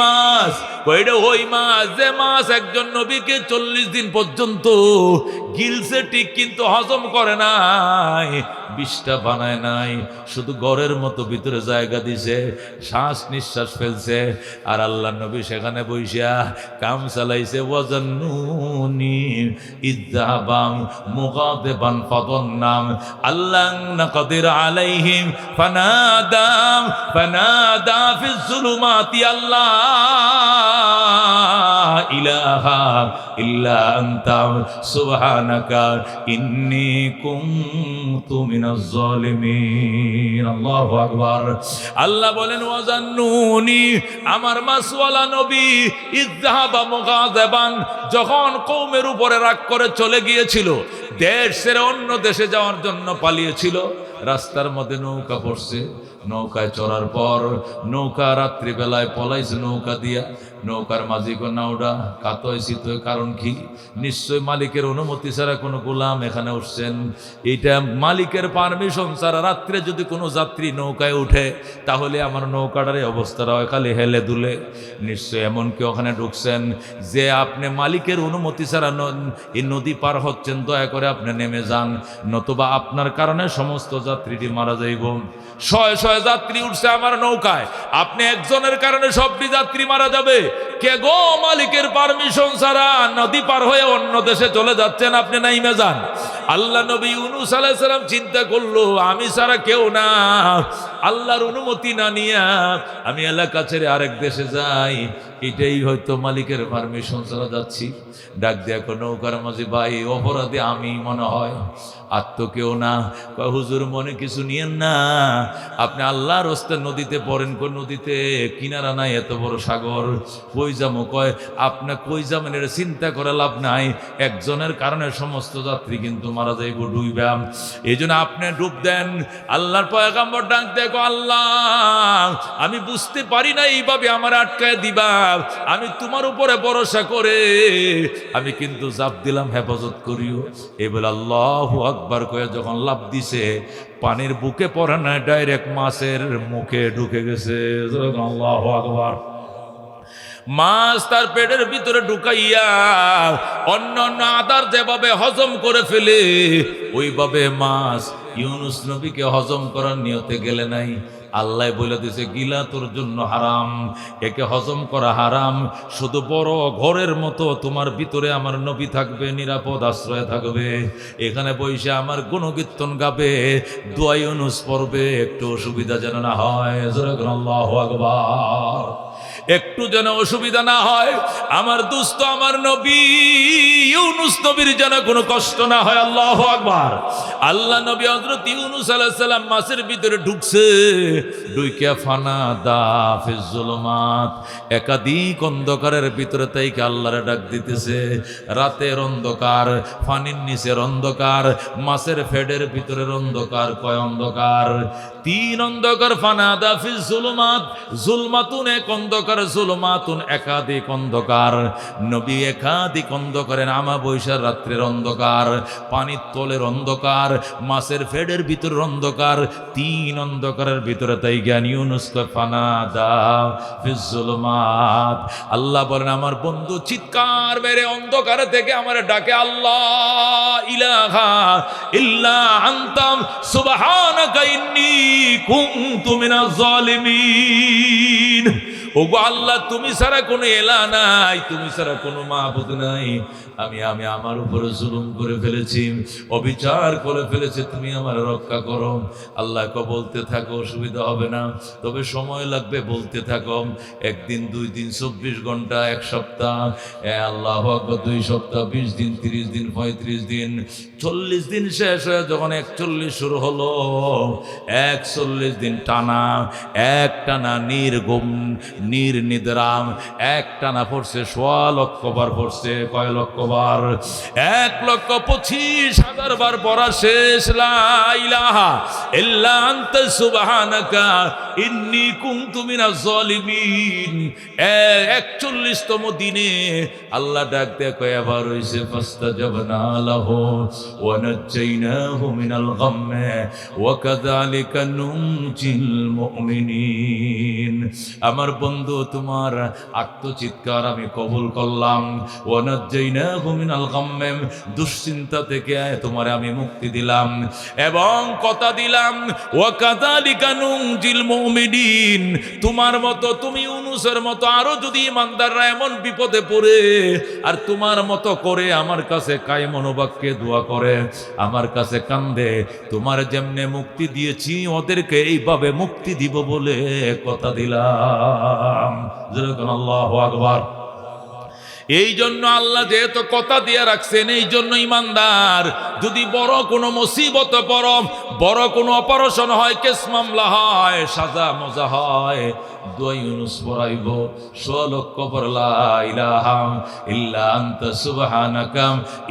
মাছ? এটা ওই মাছ যে মাছ একজন নবীকে 40 দিন পর্যন্ত গিলছে ঠিক, কিন্তু হজম করে নাই, বিষটা বানায় নাই, শুধু গড়ের মতো ভিতরে জায়গা দিছে, শ্বাস নিঃশ্বাস ফেলছে, আর আল্লাহ নবী সেখানে বইসা কাম চালাইছে। ওয়াজান্নুনি ইযহাবাম মুগাদিবান ফাদান্নাম আল্লাহ নাকদির আলাইহিম ফানাদা ফিজ যুলুমাতি আল্লাহ ইলাহা ইল্লা আনতা সুবহানাকা ইন্নী কুনতু মিনাজ জালিমিন। আল্লাহু আকবার। আল্লাহ বলেন ওয়াজান্নুনি, আমার মাসওয়ালা নবী, ইযহাবা মুগাযিবান, যখন কওমের উপরে রাগ করে চলে গিয়েছিল, দেশ ছেড়ে অন্য দেশে যাওয়ার জন্য পালিয়েছিল, রাস্তার মধ্যে নৌকা পড়ছে, নৌকায় চড়ার পর নৌকা রাত্রিবেলায় পলাইছে নৌকা দিয়া, নৌকার মাঝি নাওডা কাতয় শীতয়, কারণ কি? নিশ্চয় মালিকের অনুমতি ছাড়া কোনো গোলাম এখানে উঠছেন, এটা মালিকের পারমিশন ছাড়া রাত্রে যদি কোনো যাত্রী নৌকায় উঠে তাহলে আমার নৌকাটার এই অবস্থাটা হয় খালি হেলে দুলে। নিশ্চয় এমন কেউ ওখানে ঢুকছেন যে আপনি মালিকের অনুমতি ছাড়া এই নদী পার হচ্ছেন, দয়া করে আপনি নেমে যান, নতুবা আপনার কারণে সমস্ত যাত্রীটি মারা যাইব। শয়ে শয়ে যাত্রী উঠছে আমার নৌকায়, আপনি একজনের কারণে সবটি যাত্রী মারা যাবে। কে গো মালিকের পারমিশন ছাড়া নদী পার হয়ে অন্য দেশে চলে যাচ্ছেন, আপনি নাইমে যান। আল্লাহ নবী ইউনূস আলাইহিস সালাম চিন্তা করলো আমি ছাড়া কেউ না, আল্লাহর অনুমতি না নিয়া আমি এলাকা ছেড়ে আরেক দেশে যাই, এটাই হয়তো মালিকের পারমিশন ছাড়া যাচ্ছি। ডাক দিয়া কোনো নৌকার মাঝে, ভাই অপরাধী আমি মনে হয়, আর তো কেউ না। কয় হুজুর মনে কিছু নিয়েন না, আপনি আল্লাহর রাস্তায় নদীতে পড়েন, কোন নদীতে কিনারা নাই, এত বড় সাগর, কই যাবো? কয় আপনি কই যাবেন এটা চিন্তা করে লাভ নাই, একজনের কারণে সমস্ত যাত্রী কিন্তু মারা যাইব ডুইবাম। এই জন্য আপনি ডুব দেন। আল্লাহর পয়গম্বর ডাক দেখো, আল্লাহ আমি বুঝতে পারি না এইভাবে আমার আটকায় দিবা, আমি তোমার উপরে ভরসা করে আমি কিন্তু জাপ দিলাম, হেফাজত করিও। এই বলে আল্লাহু আকবার কয়ে যখন লাফ দিছে, পানির বুকে পড়ে না, ডাইরেক্ট মাছের মুখে ঢুকে গেছে। আল্লাহু আকবার। মাছ তার পেটের ভিতরে ঢুকাইয়া অন্য অন্য আদার যেভাবে হজম করে ফেলে, ওইভাবে মাছ ইউনুস নবীকে হজম করার নিয়তে গেলে নাই। আল্লাহ বলে দিছে, গিলা তোর জন্য হারাম, একে হজম করা হারাম। শুধু বড় ঘরের মতো তোমার ভিতরে আমার নবী থাকবে, নিরাপদ আশ্রয় থাকবে। এখানে বসে আমার গুণকীর্তন গাবে, দোয়া ইউনুস পড়বে, একটু অসুবিধা যেন না হয়। আল্লাহু আকবার। একটু যেন অসুবিধা না হয়। আমার দুস্থ আমার নবী ইউনুস নবীর যেন কোনো কষ্ট না হয়। আল্লাহু আকবার। আল্লাহ নবী হযরত ইউনুস আলাইহিস সালাম মাছের ভিতরে ঢুকছে, ঢুইকা ফানাদা ফিজ যুলুমাত, একাধিক অন্ধকারের ভিতরে তাইকে আল্লাহরে ডাক দিতেছে। রাতের অন্ধকার, পানির নিচের অন্ধকার, মাছের ফেডের ভিতরের অন্ধকার। কয় অন্ধকার? তিন অন্ধকার। ফানাদা ফিজ যুলুমাত, যুলমাতুন এক অন্ধকার, যুলমাতুন একাধিক অন্ধকার। নবী একাধিক অন্ধকারে নামা বৈশার রাত্রের অন্ধকার, পানির তলের অন্ধকার, মাছের ফেডের ভিতরের অন্ধকার। তিন অন্ধকারের ভিতরে তাই জ্ঞান ইউনুস ফানাদা ফিজ যুলুমাত। আল্লাহ বলেন, আমার বন্ধু চিৎকার মেরে অন্ধকার থেকে আমার ডাকে, আল্লাহ ইলাহা ইল্লা আনতাম সুবহানাকা ইন্নী কুনতু মিনাজ জালিমিন। ওগো আল্লাহ, তুমি ছাড়া কোনো এলা নাই, তুমি ছাড়া কোনো মাবুদ নাই। আমি আমার উপরে জুলুম করে ফেলেছি, অবিচার করে ফেলেছি, তুমি আমার রক্ষা করো। আল্লাহকে বলতে থাকো, অসুবিধা হবে না, তবে সময় লাগবে। বলতে থাকো, একদিন, 2 দিন, 24 ঘন্টা, 1 সপ্তাহ, আল্লাহু আকবার, 2 সপ্তাহ, 20 দিন, 30 দিন, 35 দিন, 40 দিন শেষ হয়ে যখন 41 শুরু হলো, 41 দিন টানা, এক টানা নির্ঘুম নির্নিদ্রাম, এক টানা পড়ছে 1.25 লক্ষ বার পড়ছে। কয় লক্ষ বার? 1,25,000 বার পড়া শেষ। লা ইলাহা ইল্লা আনতা সুবহানাকা ইন্নী কুনতু মিনাজ জালিমিন। 41তম দিনে আল্লাহ ডাক দেয়া কয় এবার হইছে, ফাস্তাজাবনা লাহু ওয়া নাজ্জাইনাহু মিনাল গাম্মি ওয়া কাযালিকা নুনজিল মুমিনিন। আমার বন্ধু, তোমার আত্মচিৎকার আমি কবুল করলাম। ওয়া নাজ্জাইনাহু মিনাল গাম্মি, দুশ্চিন্তা থেকে তোমারে আমি মুক্তি দিলাম এবং কথা দিলাম, ওয়া কাযালিকা নুনজিল মুমিনিন। তোমার মতো, তুমি ইউনুসের মতো আরো যদি ইমানদাররা এমন বিপদে পড়ে আর তোমার মতো করে আমার কাছে কায় মনোবাক্যে দোয়া করে, আমার কাছে কান্দে, তোমার যেমনে মুক্তি দিয়েছি ওদেরকে এইভাবে মুক্তি দিব বলে কথা দিলাম। আল্লাহু আকবার। এই জন্য আল্লাহ যেহেতু কথা দিয়ে রাখছেন, এই জন্য ইমানদার যদি বড় কোনো মুসিবত পড়ো, বড় কোনো অপারেশন হয়, কেস মামলা হয়, সাজা মজা হয়, দোয়া ইউনুস পড়াইব 100 লক্ষ পর, লা ইলাহা ইল্লা আনতা সুবহানাকা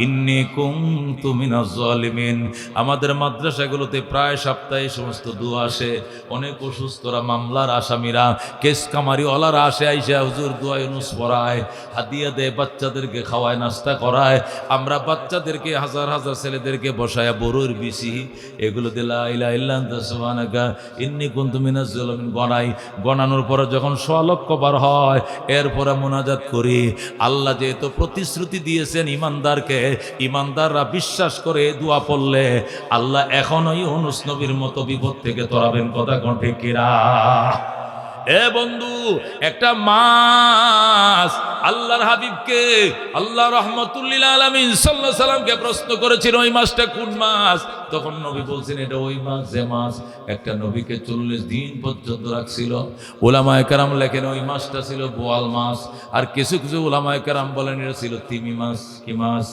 ইন্নী কুনতু মিনাজ জালিমিন। আমাদের মাদ্রাসাগুলোতে প্রায় সপ্তাহে সমস্ত দোয়া আসে। অনেক অসুস্থরা, মামলার আসামিরা, কেস কামারি ওলারা আসে, আইসা হুজুর দোয়া ইউনুস পড়ায়, হাদিয়া দেয়, বাচ্চাদেরকে খাওয়ায়, নাস্তা করায়। আমরা বাচ্চাদেরকে, হাজার হাজার ছেলেদেরকে বসায় বড়ুর বিসি, এগুলো দিয়ে লা ইলাহা ইল্লা আনতা সুবহানাকা ইন্নী কুনতু মিনাজ জালিমিন গণাই। গণানোর পরে যখন 100 লক্ষ বার হয়, এরপরে মোনাজাত করি। আল্লাহ যেহেতু প্রতিশ্রুতি দিয়েছেন ইমানদারকে, ইমানদাররা বিশ্বাস করে দোয়া পড়লে আল্লাহ এখনো ইউনুস নবীর মতো বিপদ থেকে তরাবেন। কথা কোন ঠিক কিনা? এ বন্ধু, একটা মাছ আল্লাহর হাবিবকে, আল্লাহ রাহমাতুল্লিল আলামিন সাল্লাল্লাহু আলাইহি সাল্লামকে প্রশ্ন করেছিল, ওই মাছটা কোন মাছ? তখন নবী বলছেন, এটা ওই মাছ যে মাছ একটা নবীকে 40 দিন পর্যন্ত রাখছিল। উলামায়ে কেরাম লেখেন ওই মাছটা ছিল বোয়াল মাছ, আর কিছু কিছু উলামায়ে কেরাম বলেন এটা ছিল তিমি মাছ। কি মাছ?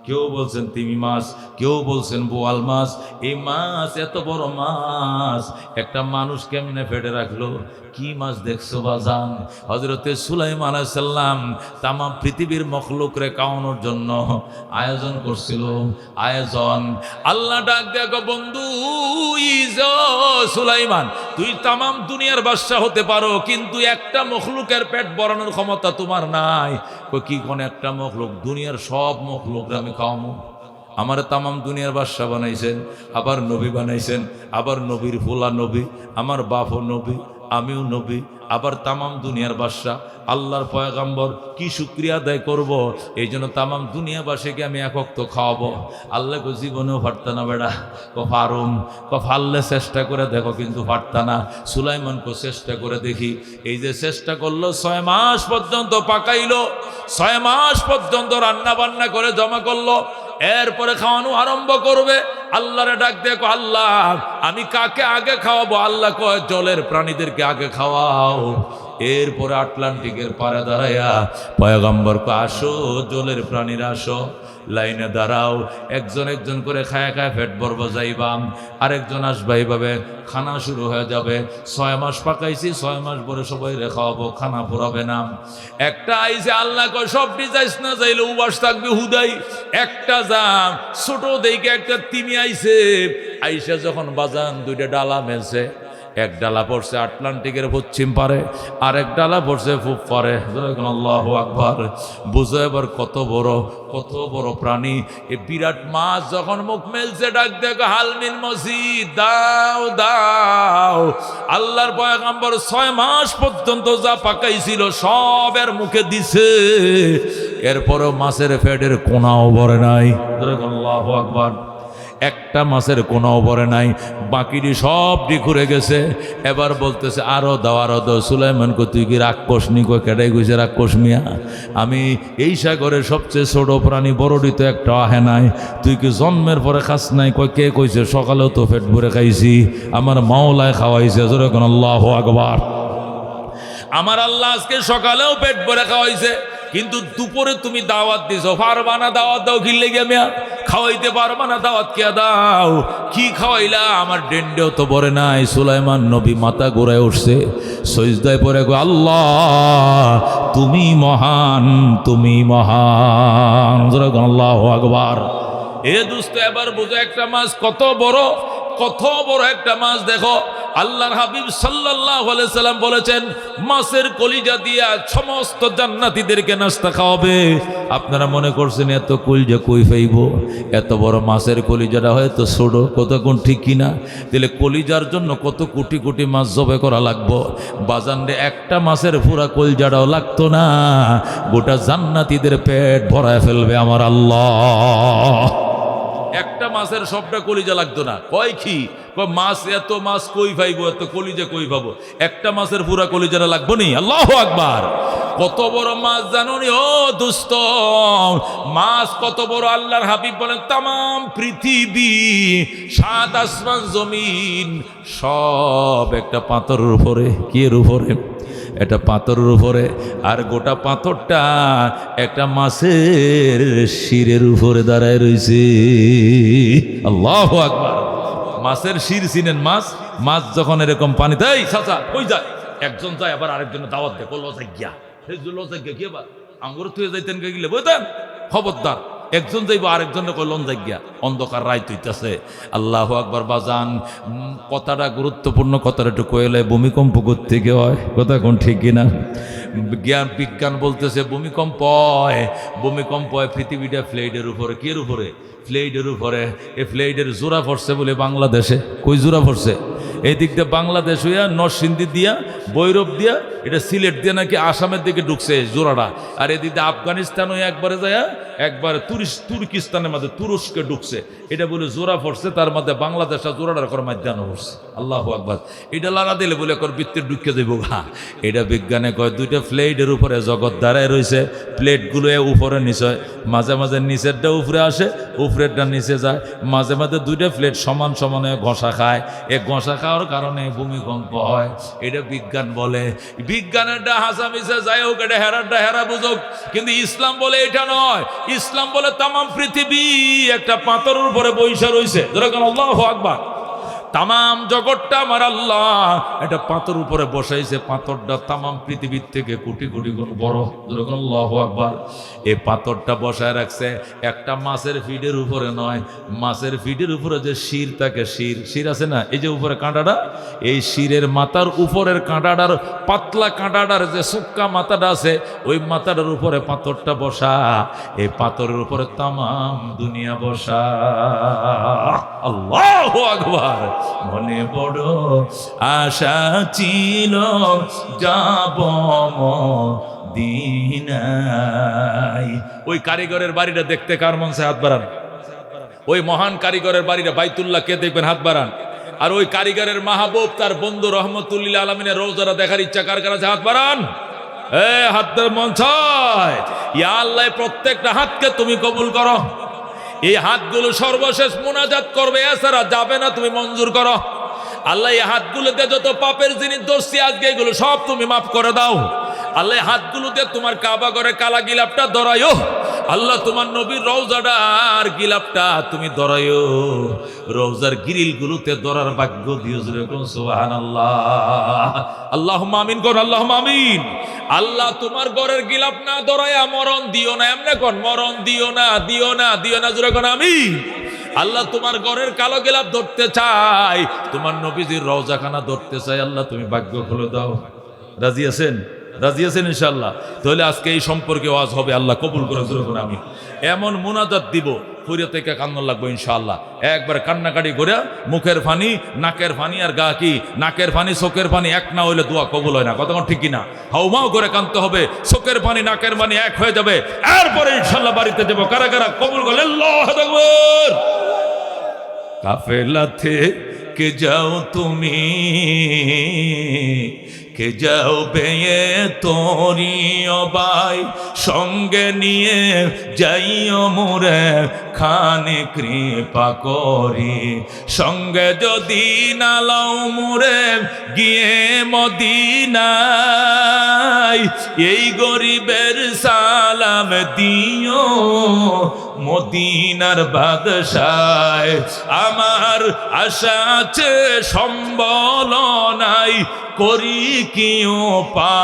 কেউ বলছেন তিমি মাছ, কেউ বলছেন বোয়াল মাছ। এই মাছ, এত বড় মাছ একটা মানুষ কেমনে ফেটে রাখলো? কি মাছ দেখছো বাজান? হযরতে সুলাইমান আলাইহিস সালাম তাম পৃথিবীর মখলুকরে খাওয়ানোর জন্য আয়োজন করছিল। আয়োজন আল্লাহ ডাক দেখো বন্ধু, সুলাইমান তুই তাম দুনিয়ার বাদশা হতে পারো, কিন্তু একটা মখলুকের পেট ভরানোর ক্ষমতা তোমার নাই। কি কোন একটা মখলুক? দুনিয়ার সব মখলুকরা আমি খাওয়াবো। আমার তামাম দুনিয়ার বাদশা বানাইছেন, আবার নবী বানাইছেন, আবার নবীর ফুলা নবী, আমার বাপও নবী, আমিও নবী, আবার তামাম দুনিয়ার বাদশা, আল্লাহর পয়গম্বর। কি শুকরিয়া আদায় করব? এই জন্য তামাম দুনিয়াবাসীকে আমি একক তো খাওয়াবো। আল্লাহকে জীবনেও পারত না বেড়া। পারুম ফাললে চেষ্টা করে দেখো, কিন্তু পারত না। সুলাইমানকে চেষ্টা করে দেখি। এই যে চেষ্টা করলো, 6 মাস পর্যন্ত পাকাইলো, 6 মাস পর্যন্ত রান্না বান্না করে জমা করলো। এরপরে খাওয়ানো আরম্ভ করবে। আল্লাহরে ডাক দেখো, আল্লাহ আমি কাকে আগে খাওয়াবো? আল্লাহ কয় জলের প্রাণীদেরকে আগে খাওয়াও। এরপরে আটলান্টিকের পাড়ে দাঁড়াইয়া পয়গম্বরকে, আসো জলের প্রাণীরা আসো, লাইনে দাঁড়াও, একজন একজন করে খায়া খায়া পেট ভরবো যাইবাম, আরেকজন আসবা, এইভাবে খানা শুরু হয়ে যাবে। 6 মাস পাকাইছি, 6 মাস পরে সবাই খাওয়াবো, খানা পুরাবে না। একটা আইসে, আল্লাহ কয় সবটি যাইস না, যাইলে উবাস থাকবে হুদাই। একটা যাম, ছোট দেখে একটা তিমি আইছে, আইসা যখন বাজান 2টা ডালা মেলছে, এক ডালা পড়ছে আটলান্টিকের পশ্চিম পারে, আর এক ডালা পড়ছে পূব পারে। আল্লাহু আকবার। বুঝো এবার কত বড় প্রাণী। এই বিরাট মাছ যখন মুখ মেলছে, ডাক দেখো, হালমিন মসজিদ দাও দাও। আল্লাহর পয়গম্বর 6 মাস পর্যন্ত যা পাকাইছিল সবের মুখে দিছে। এরপরও মাছের পেটের কোনাও ভরে নাই। আল্লাহু আকবার। একটা মাছের কোনাও ভরে নাই, বাকিটি সবটি ঘুরে গেছে। এবার বলতেছে আরো দাও, আরো দাও। সুলাইমানকে, তুই কি রাক্ষস নি? কই কেটাই কইছে রাক্ষস মিয়া? আমি এই সাগরের সবচেয়ে ছোট প্রাণী, বড়টি তো একটা আহে নাই। তুই কি জন্মের পরে খাস নাই? কই কে কইছে? সকালেও তো পেট ভরে খাইছি, আমার মাওলায় খাওয়াইছে। যেরকম আল্লাহু আকবার। আমার আল্লাহ আজকে সকালেও পেট ভরে খাওয়াইছে, কিন্তু দুপুরে তুমি দাওয়াত দিছো, পারবা না? দাওয়াত দাও কি লেগে মিয়া? খাওয়াইতে পারবা না? দাওয়াত কে দাও? কি খাওয়াইলা? আমার ডেন্ডেও তো ভরে নাই। সুলাইমান নবী মাথা ঘুরায় উঠছে, সজদায় পড়ে গো, আল্লাহ তুমি মহান, তুমি মহান। আল্লাহু আকবার। এ দোস্ত, এবার বুঝো একটা মাছ কত বড় একটা মাছ। দেখো আল্লাহর হাবিব সাল্লাল্লাহু আলাইহি সাল্লাম বলেছেন, মাছের কলিজা দিয়া সমস্ত জান্নাতীদেরকে নাস্তা খাওয়াবে। আপনারা মনে করছেন এত কলিজা কই পাইব? এত বড় মাছের কলিজাটা হয়তো ছোট, কত কোন ঠিক কিনা? তাহলে কলিজার জন্য কত কোটি কোটি মাছ জবাই করা লাগবো। বাজানরে একটা মাছের পুরা কলিজাটাও লাগতো না, গোটা জান্নাতীদের পেট ভরায় ফেলবে আমার আল্লাহ। একটা মাছের সবটা কলিজা লাগতো না। কয় কি? কয় মাছ, এত মাছ কই পাইবো, এত কলিজা কই পাবো? একটা মাছের পুরা কলিজাটা লাগবো নি? আল্লাহু আকবার। কত বড় মাছ জানো নি? ও দোস্ত, মাছ কত বড়! আল্লাহর হাবিব বলেন, তামাম পৃথিবী, 7 আসমান জমিন সব একটা পাথরের উপরে। কি এর উপরে? একটা পাথরের উপরে। আর গোটা পাথরটা একটা মাছের শিরের উপরে দাঁড়ায় রয়েছে। আল্লাহু আকবার। মাছের শির চিনেন? মাছ যখন এরকম পানিতে, এই চাচা কই যায়? একজন যায়, আবার আরেকজনের দাওয়াত দেয়, লজাগিয়া লজাগিয়া কি? আবার আঙ্গুর তুই যাইতেন কে গেলে বুঝতেন? খবরদার, একজন যাইব, আরেকজনের কলন জায়গা। অন্ধকার রায় তুইতেছে। আল্লাহু আকবার। বাজান, কথাটা গুরুত্বপূর্ণ, কথাটা একটু কইলে, ভূমিকম্প করতে গিয়ে হয়, কথা কোন ঠিক কিনা? বিজ্ঞান বলতেছে ভূমিকম্প হয় পৃথিবীটা ফ্লেইডের উপরে। কি এর উপরে? ফ্লেইডের উপরে। এই ফ্লেইডের জোড়া পড়ছে বলে বাংলাদেশে। কই জোড়া পড়ছে? এই দিক দিয়ে বাংলাদেশ হইয়া নরসিংদী দিয়া, বৈরব দিয়া, এটা সিলেট দিয়ে নাকি আসামের দিকে ঢুকছে জোড়াটা। আর এদিক দিয়ে আফগানিস্তান হয়ে একবারে যায়, একবারে তুর্কিস্তানের মধ্যে তুরস্কে ঢুকছে। এটা বলে জোড়া পড়ছে, তার মধ্যে বাংলাদেশটা জোড়াটার করে মাধ্যাহ্ন পড়ছে। আল্লাহু আকবার। এটা লাগা দিলে বলে কর বৃত্তির ঢুকে দেবো। এটা বিজ্ঞানে কয়, 2টা প্লেটের উপরে জগৎ দাঁড়ায় রয়েছে, প্লেটগুলো উপরে নিচে মাঝে মাঝে নিচেরটা উপরে আসে, উপরেরটা নিচে যায়, মাঝে মাঝে দুইটা প্লেট সমান সমানে ঘষা খায়। এ ঘষা খাওয়ার কারণে ভূমিকম্প হয়। এটা বিজ্ঞান বলে। বিজ্ঞানেরটা হাসামিসে যাই হোক, এটা হেরারটা হেরা বুঝুক, কিন্তু ইসলাম বলে এটা নয়। ইসলাম বলে তামাম পৃথিবী একটা পাথরের উপরে বৈশা রয়েছে। যেরকম আল্লাহু আকবার, তামাম জগৎটা আমার আল্লাহ এটা পাথর উপরে বসাইছে। পাথরটা তামাম পৃথিবীর থেকে কোটি কোটি গুণ বড়। যেরকম আল্লাহু আকবার। এই পাথরটা বসায় রাখছে একটা মাছের ফিডের উপরে নয়, মাছের ফিডের উপরে যে শির থাকে, শির আছে না, এই যে উপরে কাঁটাটা, এই শিরের মাথার উপরের কাঁটাটার, পাতলা কাঁটাটার যে সুক্কা মাথাটা আছে, ওই মাথাটার উপরে পাথরটা বসা। এই পাথরের উপরে তামাম দুনিয়া বসা। আল্লাহু আকবার। মনে বড় আশা ছিল যাব মদিনায়। ওই কারিগরের বাড়িটা দেখতে কার মন চায়? হাত বাড়ান। ওই মহান কারিগরের বাড়িটা বাইতুল্লাহ কে দেখবেন? হাত বাড়ান। আর ওই কারিগরের মাহবুব তার বন্ধু রহমতুল্লাহ আলমিনের রওজাটা দেখার ইচ্ছা কার কার আছে? হাত বাড়ান। হাতের মন চায় ইয়া আল্লাহ প্রত্যেকটা হাতকে তুমি কবুল করো। এই হাতগুলো সর্বশেষ মুনাজাত করবে, এছাড়া যাবে না, তুমি মঞ্জুর করো। আল্লাহ এই হাতগুলোতে যত পাপের জিনিস ধরছি আজকে এগুলো সব তুমি মাফ করে দাও। আল্লাহ এই হাতগুলোতে তোমার কাবা ঘরে কালা গিলাপটা ধরাইও। আল্লাহ তোমার নবীর রওজার গিলাপটা তুমি ধরাইও। রওজার গ্রিলগুলোতে ধরার ভাগ্য দিও। যেরকম সুবহানাল্লাহ। আল্লাহুম্মা আমিন কোন, আল্লাহুম্মা আমিন। আল্লাহ তোমার ঘরের গিলাপ না ধরাইয়া মরণ দিও না। এমনে কোন, মরণ দিও না, দিও না, দিও না। যেরকম আমিন। আল্লাহ তোমার ঘরের কালো গিলাপ ধরতে চাই, তোমার নবীজির রওজাখানা ধরতে চাই। আল্লাহ তুমি ভাগ্য খুলে দাও। রাজি আছেন? রাজি আছেন ইনশাআল্লাহ? তাহলে আজকে এই সম্পর্কে ওয়াজ হবে। আল্লাহ কবুল করে। যেরকম আমি এমন মুনাজাত দিব, ফুরিয়ে থেকে কান্না লাগবো ইনশাআল্লাহ। একবার কান্নাকাটি করে মুখের ফানি, নাকের ফানি, আর গা কি নাকের ফানি চোখের পানি এক না হইলে দোয়া কবুল হয় না। কতক্ষণ ঠিক কিনা? হাউমাউ করে কানতে হবে। চোখের পানি নাকের পানি এক হয়ে যাবে, এরপরে ইনশাআল্লাহ বাড়িতে যাবো। কারা কারা কবুল করলে আল্লাহু আকবার। কাফেলা থেকে যাও তুমি, কে যাও বেয়ে তোরি অবাই, সঙ্গে নিয়ে যাইও মোরে খানে কৃপা করি। সঙ্গে যদি না লাও মোরে গিয়ে মদিনায়, এই গরিবের সালাম দিও মদিনার বাদশায়। আমার আশা আছে সম্বল নাই, করি কি উপায়।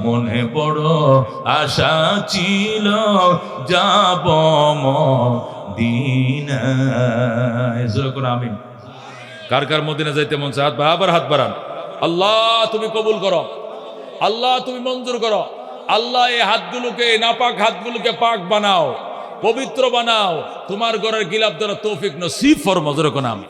মনে বড় আশা ছিল যাব মদিনায়। যেরকম আমিন। কার কার মদিনা যাইতে মন চায়? আবার হাত বাড়ান। আল্লাহ তুমি কবুল করো, আল্লাহ তুমি মঞ্জুর করো। আল্লাহ এই হাতগুলোকে, নাপাক হাতগুলোকে পাক বানাও, পবিত্র বানাও। তোমার ঘরের গিলাপ দ্বারা তৌফিক নসিব ফরমাও। যেরকম আমি